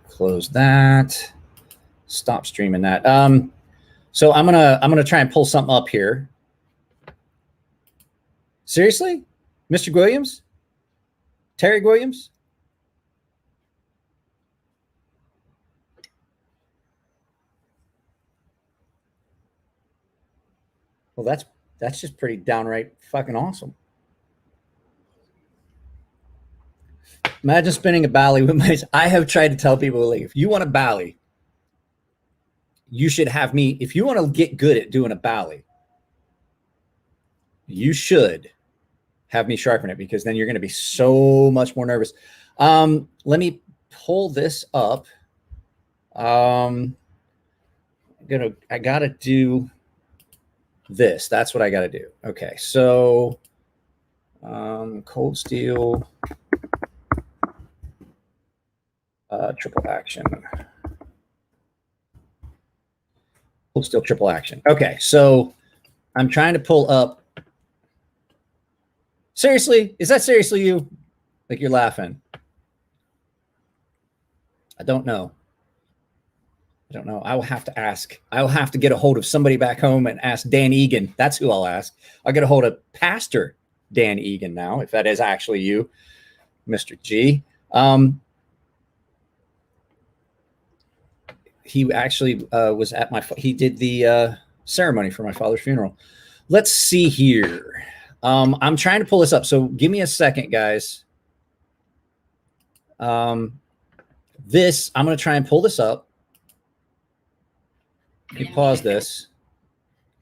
Close that. Stop streaming that. So I'm gonna try and pull something up here. Seriously? Mr. Williams? Terry Williams? Well, that's just pretty downright fucking awesome. Imagine spinning a bally with my. I have tried to tell people, like, if you want a bally, you should have me. If you want to get good at doing a bally, you should have me sharpen it, because then you're going to be so much more nervous. Let me pull this up. I got to do this. That's what I got to do. Okay. So, cold steel. Triple action. Hold still, triple action. Okay, so I'm trying to pull up. Seriously? Is that seriously you? Like you're laughing. I don't know. I don't know. I will have to ask. I will have to get a hold of somebody back home and ask Dan Egan. That's who I'll ask. I'll get a hold of Pastor Dan Egan now, if that is actually you, Mr. G. He actually was at my, he did the ceremony for my father's funeral. Let's see here. I'm trying to pull this up. So give me a second, guys. This, I'm going to try and pull this up. Let me pause this.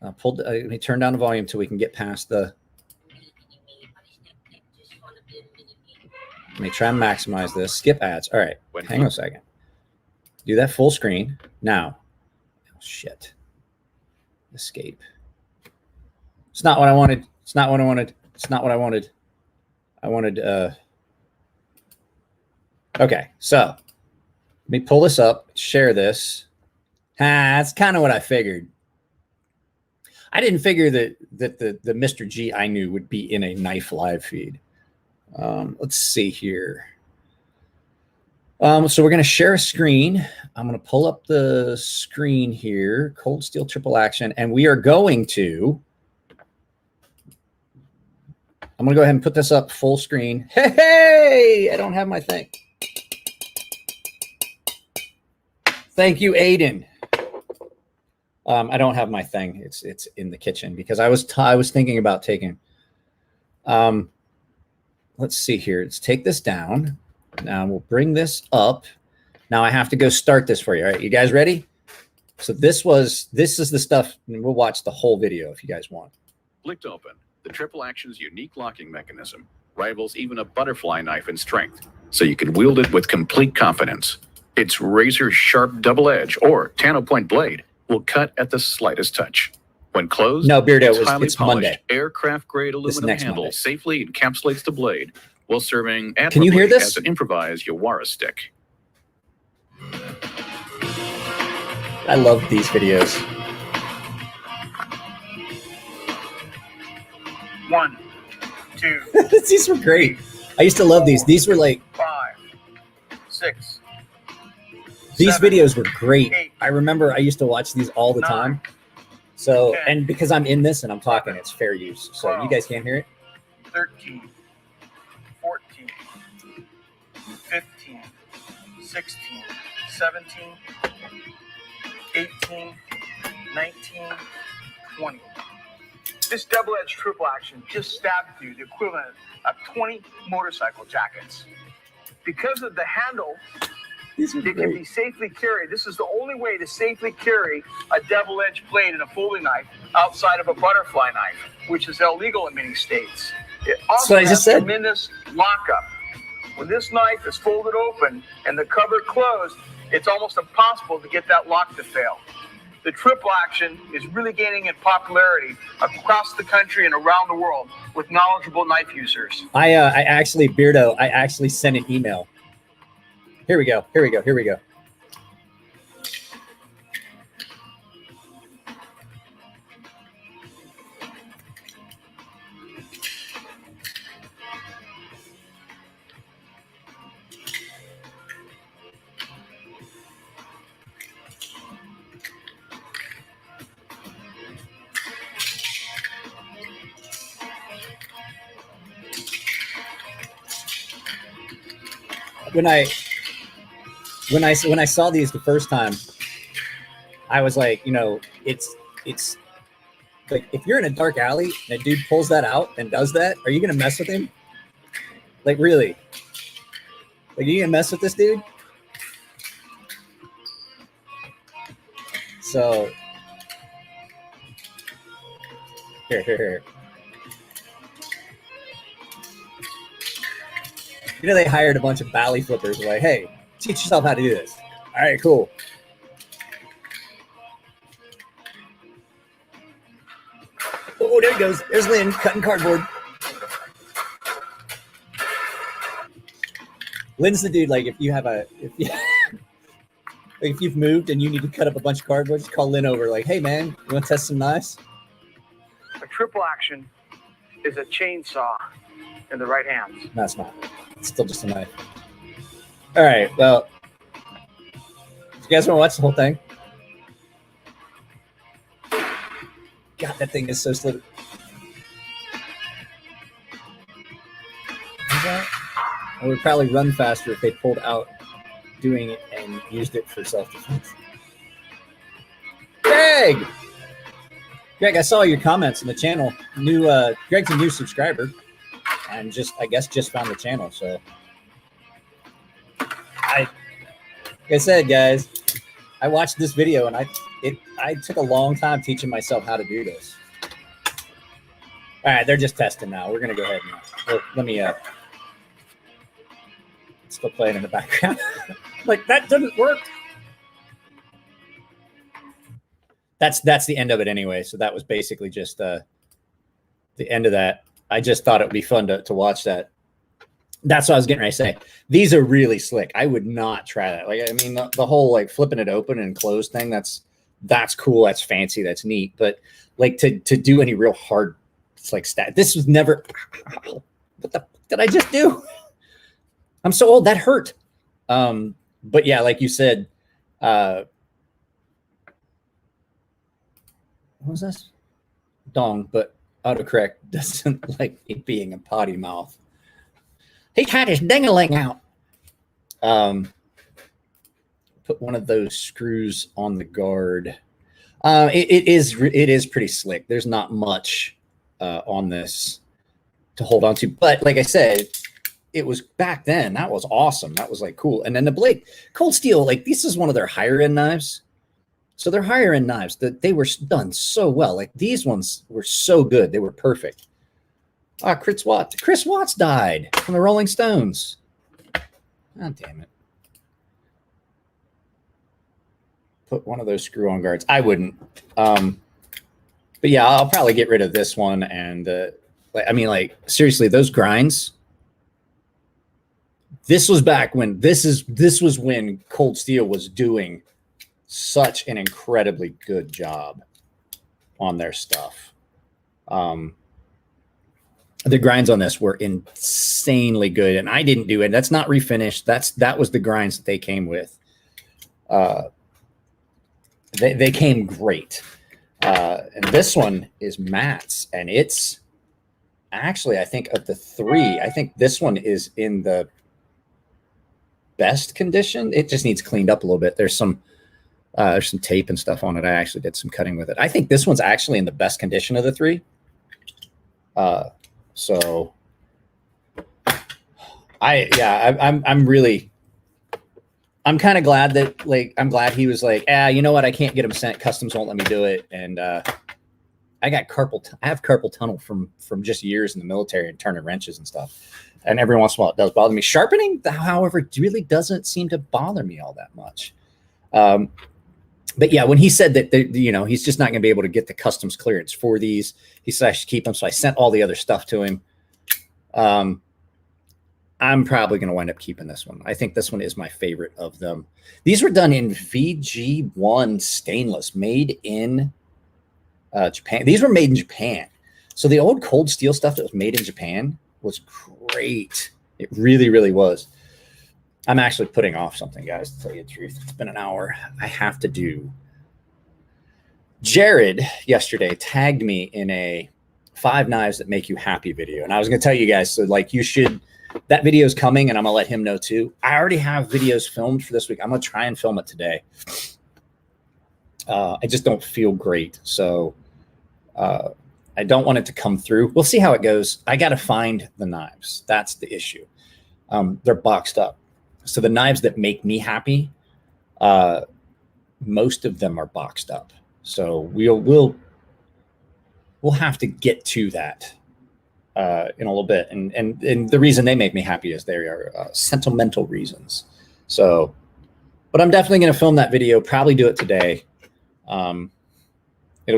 Let me turn down the volume till we can get past the. Let me try and maximize this. Skip ads. All right. Hang on a second. Do that full screen. Now. Oh, shit. Escape. It's not what I wanted. It's not what I wanted. It's not what I wanted. I wanted. Okay. So let me pull this up. Share this. That's kind of what I figured. I didn't figure that the Mr. G I knew would be in a Knife Live feed. Let's see here. So we're going to share a screen. I'm going to pull up the screen here. Cold Steel Triple Action. And we are going to. I'm going to go ahead and put this up full screen. Hey, I don't have my thing. Thank you, Aiden. I don't have my thing. It's in the kitchen because I was thinking about taking. Let's see here. Let's take this down. Now we'll bring this up. Now I have to go start this for you. All right, you guys ready? So this is the stuff. And we'll watch the whole video if you guys want. Flicked open, the Triple Action's unique locking mechanism rivals even a butterfly knife in strength, so you can wield it with complete confidence. Its razor-sharp double edge or Tanno-point blade will cut at the slightest touch. When closed, no, Beardo, its highly it's polished Monday. Aircraft-grade aluminum handle Monday. Safely encapsulates the blade while serving Can you hear this? as an improvised Yawara stick. I love these videos. 1, 2. These were great. I used to love these. These were like 5, 6. These 7, videos were great. 8, I remember I used to watch these all the 9, time. So, 10, and because I'm in this and I'm talking, it's fair use. So 12, you guys can't hear it? 13, 14, 15, 16, 17, 18, 19, 20. This double-edged triple action just stabbed through the equivalent of 20 motorcycle jackets. Because of the handle, it can be safely carried. This is the only way to safely carry a double-edged blade in a folding knife outside of a butterfly knife, which is illegal in many states. It also has tremendous lockup. When this knife is folded open and the cover closed, it's almost impossible to get that lock to fail. The triple action is really gaining in popularity across the country and around the world with knowledgeable knife users. I actually, Beardo, I actually sent an email. Here we go. Here we go. Here we go. When I saw these the first time, I was like, you know, it's like if you're in a dark alley and a dude pulls that out and does that, are you gonna mess with him? Like really? Like are you gonna mess with this dude? So here. You know, they hired a bunch of bally flippers. Like, hey, teach yourself how to do this. All right, cool. Oh, there he goes. There's Lynn cutting cardboard. Lynn's the dude. Like if you've moved and you need to cut up a bunch of cardboard, just call Lynn over. Like, hey man, you want to test some knives? A triple action is a chainsaw in the right hands. No, it's not. It's still just a knife. All right. Well, you guys want to watch the whole thing? God, that thing is so slick. I would probably run faster if they pulled out doing it and used it for self-defense. Greg! Greg, I saw your comments in the channel. Greg's a new subscriber and I guess just found the channel. So like I said, guys, I watched this video and I took a long time teaching myself how to do this. All right, they're just testing now. We're gonna go ahead and let me still playing in the background. Like that didn't work. That's the end of it anyway. So that was basically just the end of that. I just thought it would be fun to watch that. That's what I was getting ready to say. These are really slick. I would not try that. Like, I mean, the whole like flipping it open and closed thing, that's cool. That's fancy. That's neat. But like to do any real hard, it's like this was never, what the did I just do? I'm so old. That hurt. But yeah, like you said, what was this? Dong, but autocorrect doesn't like it being a potty mouth. He had his ding-a-ling out. Put one of those screws on the guard. It is pretty slick. There's not much on this to hold on to. But like I said, it was back then. That was awesome. That was like cool. And then the blade, Cold Steel, like this is one of their higher end knives. So they're higher end knives that they were done so well. Like these ones were so good. They were perfect. Chris Watts died from the Rolling Stones. God damn it. Put one of those screw-on guards. I wouldn't. But yeah, I'll probably get rid of this one. And I mean, like seriously, those grinds. This was back when this was when Cold Steel was doing such an incredibly good job on their stuff. The grinds on this were insanely good, and I didn't do it. That's not refinished. That was the grinds that they came with. They came great. And this one is Matt's, and it's actually, I think of the three, I think this one is in the best condition. It just needs cleaned up a little bit. There's some tape and stuff on it. I actually did some cutting with it. I think this one's actually in the best condition of the three. So I'm kind of glad that like, I'm glad he was like, you know what? I can't get them sent. Customs won't let me do it. And, I have carpal tunnel from just years in the military and turning wrenches and stuff. And every once in a while it does bother me. Sharpening, however, really doesn't seem to bother me all that much. But yeah, when he said that, he's just not going to be able to get the customs clearance for these, he said I should keep them. So I sent all the other stuff to him. I'm probably going to wind up keeping this one. I think this one is my favorite of them. These were done in VG1 stainless, made in Japan. These were made in Japan. So the old Cold Steel stuff that was made in Japan was great. It really, really was. I'm actually putting off something, guys, to tell you the truth. It's been an hour. I have to do. Jared yesterday tagged me in a 5 knives that make you happy video. And I was going to tell you guys, so like that video is coming and I'm going to let him know too. I already have videos filmed for this week. I'm going to try and film it today. I just don't feel great. So I don't want it to come through. We'll see how it goes. I got to find the knives. That's the issue. They're boxed up. So the knives that make me happy, most of them are boxed up. So we'll have to get to that in a little bit. And the reason they make me happy is they are sentimental reasons. So, but I'm definitely going to film that video. Probably do it today. It'll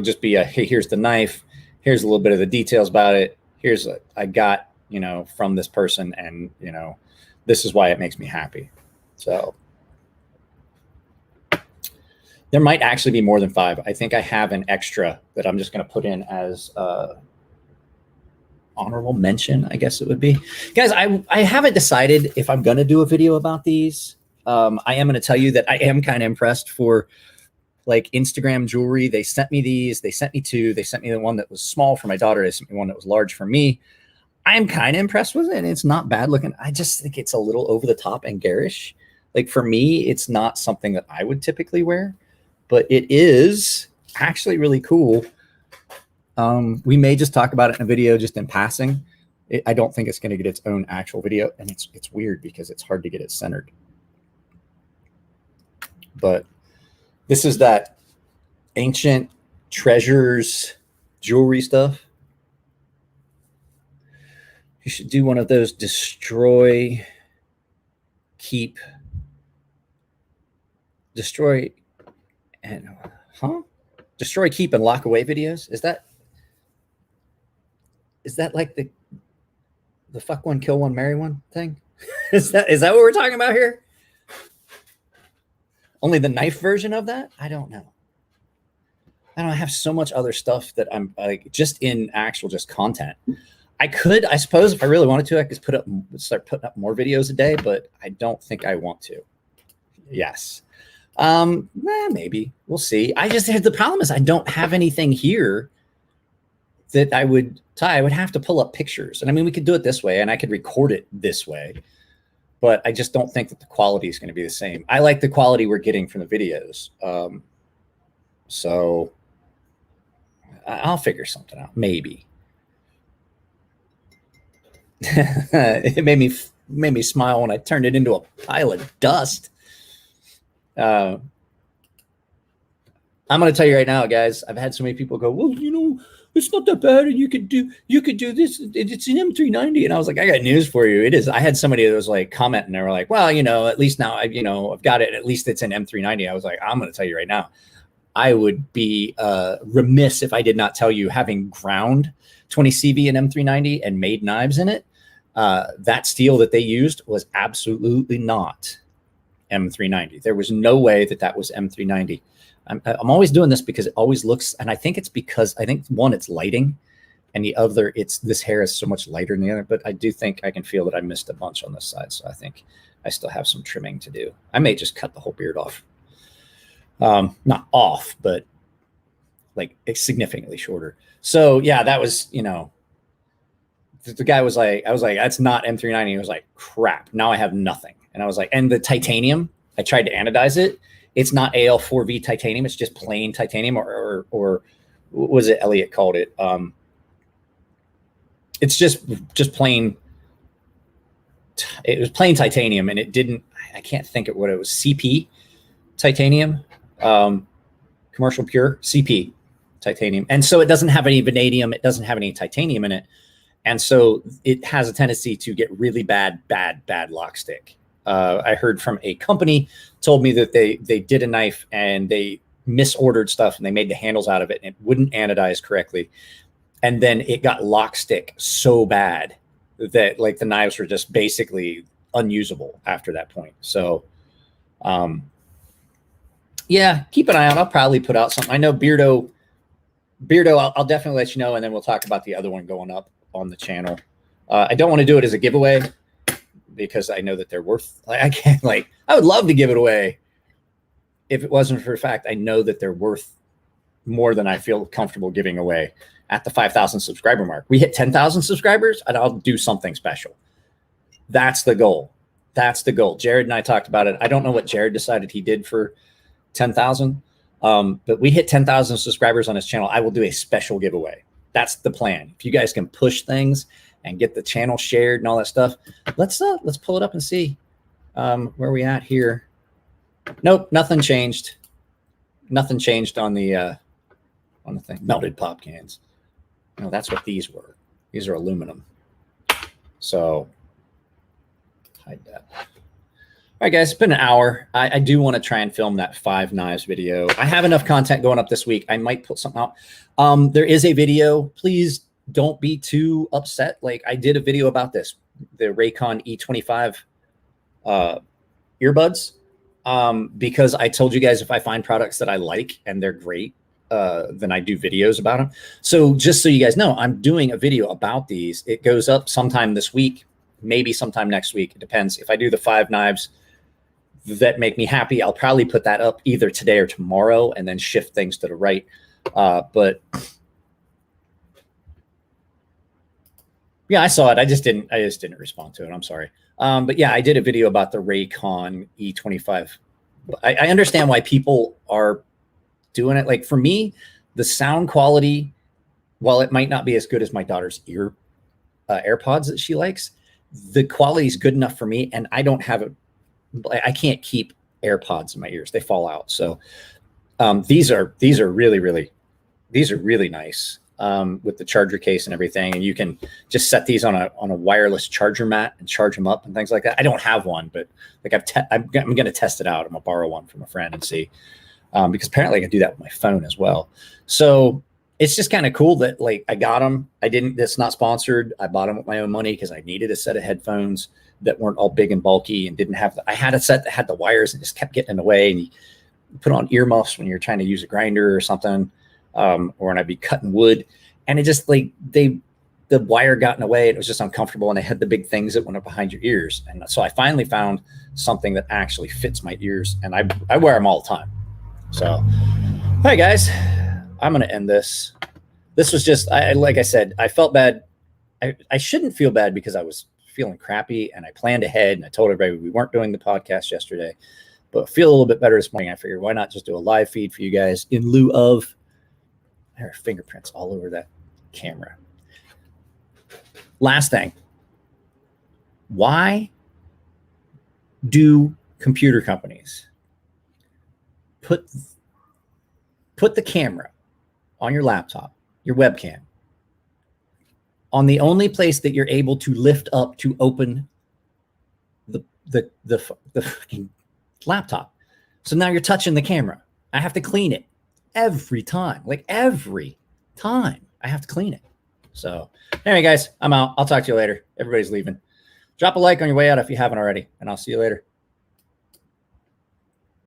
just be hey, here's the knife. Here's a little bit of the details about it. Here's what I got, from this person, and this is why it makes me happy. So there might actually be more than 5. I think I have an extra that I'm just going to put in as honorable mention, I guess it would be. Guys, I haven't decided if I'm going to do a video about these. I am going to tell you that I am kind of impressed for like Instagram jewelry. They sent me these. They sent me 2. They sent me the one that was small for my daughter. They sent me one that was large for me. I'm kind of impressed with it. It's not bad looking. I just think it's a little over the top and garish. Like for me, it's not something that I would typically wear, but it is actually really cool. We may just talk about it in a video just in passing. I don't think it's going to get its own actual video, and it's weird because it's hard to get it centered. But this is that ancient treasures jewelry stuff. You should do one of those destroy, keep, destroy, and destroy, keep, and lock away videos. Is that like the fuck one, kill one, marry one thing? Is that what we're talking about here? Only the knife version of that? I don't know. I have so much other stuff that I'm like just in actual just content. I suppose if I really wanted to, I could start putting up more videos a day, but I don't think I want to. Yes. Maybe we'll see. The problem is I don't have anything here that I would have to pull up pictures. And I mean, we could do it this way and I could record it this way, but I just don't think that the quality is going to be the same. I like the quality we're getting from the videos. So I'll figure something out. Maybe. It made me smile when I turned it into a pile of dust. I'm going to tell you right now, guys, I've had so many people go, well, it's not that bad. And you could do this. It's an M390. And I was like, I got news for you. It is. I had somebody that was like commenting. They were like, well, at least now I've got it. At least it's an M390. I was like, I'm going to tell you right now, I would be remiss if I did not tell you, having ground 20 CV and M390 and made knives in it, that steel that they used was absolutely not M390. There was no way that was M390. I'm always doing this because it always looks, and I think it's because one, it's lighting, and the other, this hair is so much lighter than the other. But I do think I can feel that I missed a bunch on this side, so I think I still have some trimming to do. I may just cut the whole beard off, not off, but like significantly shorter. So yeah, that was the guy was like, I was like, that's not M390. He was like, crap, now I have nothing. And I was like, and the titanium, I tried to anodize it. It's not AL4V titanium. It's just plain titanium, or what was it Elliot called it? It's just plain. It was plain titanium, and it didn't. I can't think of what it was. CP titanium, commercial pure CP titanium, and so it doesn't have any vanadium. It doesn't have any titanium in it, and so it has a tendency to get really bad lock stick. I heard from a company told me that they did a knife and they misordered stuff and they made the handles out of it and it wouldn't anodize correctly. And then it got lock stick so bad that like the knives were just basically unusable after that point. So, yeah, keep an eye out. I'll probably put out something. I know Beardo, I'll definitely let you know. And then we'll talk about the other one going up on the channel. I don't want to do it as a giveaway, because I know that they're worth, I would love to give it away if it wasn't for the fact I know that they're worth more than I feel comfortable giving away at the 5,000 subscriber mark. We hit 10,000 subscribers and I'll do something special. That's the goal. That's the goal. Jared and I talked about it. I don't know what Jared decided he did for 10,000, but we hit 10,000 subscribers on his channel. I will do a special giveaway. That's the plan. If you guys can push things and get the channel shared and all that stuff, let's pull it up and see where we at here. Nope, nothing changed. Nothing changed on the thing. Melted pop cans. No, that's what these were. These are aluminum. So hide that. All right, guys, it's been an hour. I do want to try and film that 5 knives video. I have enough content going up this week. I might put something out. There is a video. Please don't be too upset. Like, I did a video about this, the Raycon E25 earbuds because I told you guys if I find products that I like and they're great, then I do videos about them. So just so you guys know, I'm doing a video about these. It goes up sometime this week, maybe sometime next week. It depends. If I do the 5 knives that make me happy, I'll probably put that up either today or tomorrow and then shift things to the right. But yeah, I saw it. I just didn't respond to it. I'm sorry. But yeah, I did a video about the Raycon E25. I understand why people are doing it. Like for me, the sound quality, while it might not be as good as my daughter's AirPods that she likes, the quality is good enough for me. And I don't have I can't keep AirPods in my ears. They fall out. So these are really nice. With the charger case and everything, and you can just set these on a wireless charger mat and charge them up and things like that. I don't have one, but like I'm going to test it out. I'm going to borrow one from a friend and see, because apparently I can do that with my phone as well. So it's just kind of cool that like I got them. It's not sponsored. I bought them with my own money because I needed a set of headphones that weren't all big and bulky and didn't have. I had a set that had the wires and just kept getting in the way. And you put on earmuffs when you're trying to use a grinder or something. Or when I'd be cutting wood, and it just like the wire got in the way. It was just uncomfortable, and they had the big things that went up behind your ears. And so I finally found something that actually fits my ears, and I wear them all the time. So, all right, guys, I'm gonna end this. This was just like I said, I felt bad. I shouldn't feel bad because I was feeling crappy, and I planned ahead, and I told everybody we weren't doing the podcast yesterday, but feel a little bit better this morning. I figured why not just do a live feed for you guys in lieu of. There are fingerprints all over that camera. Last thing. Why do computer companies put the camera on your laptop, your webcam, on the only place that you're able to lift up to open the fucking laptop? So now you're touching the camera. I have to clean it. Every time I have to clean it. So anyway, guys, I'm out. I'll talk to you later. Everybody's leaving. Drop a like on your way out if you haven't already, and I'll see you later.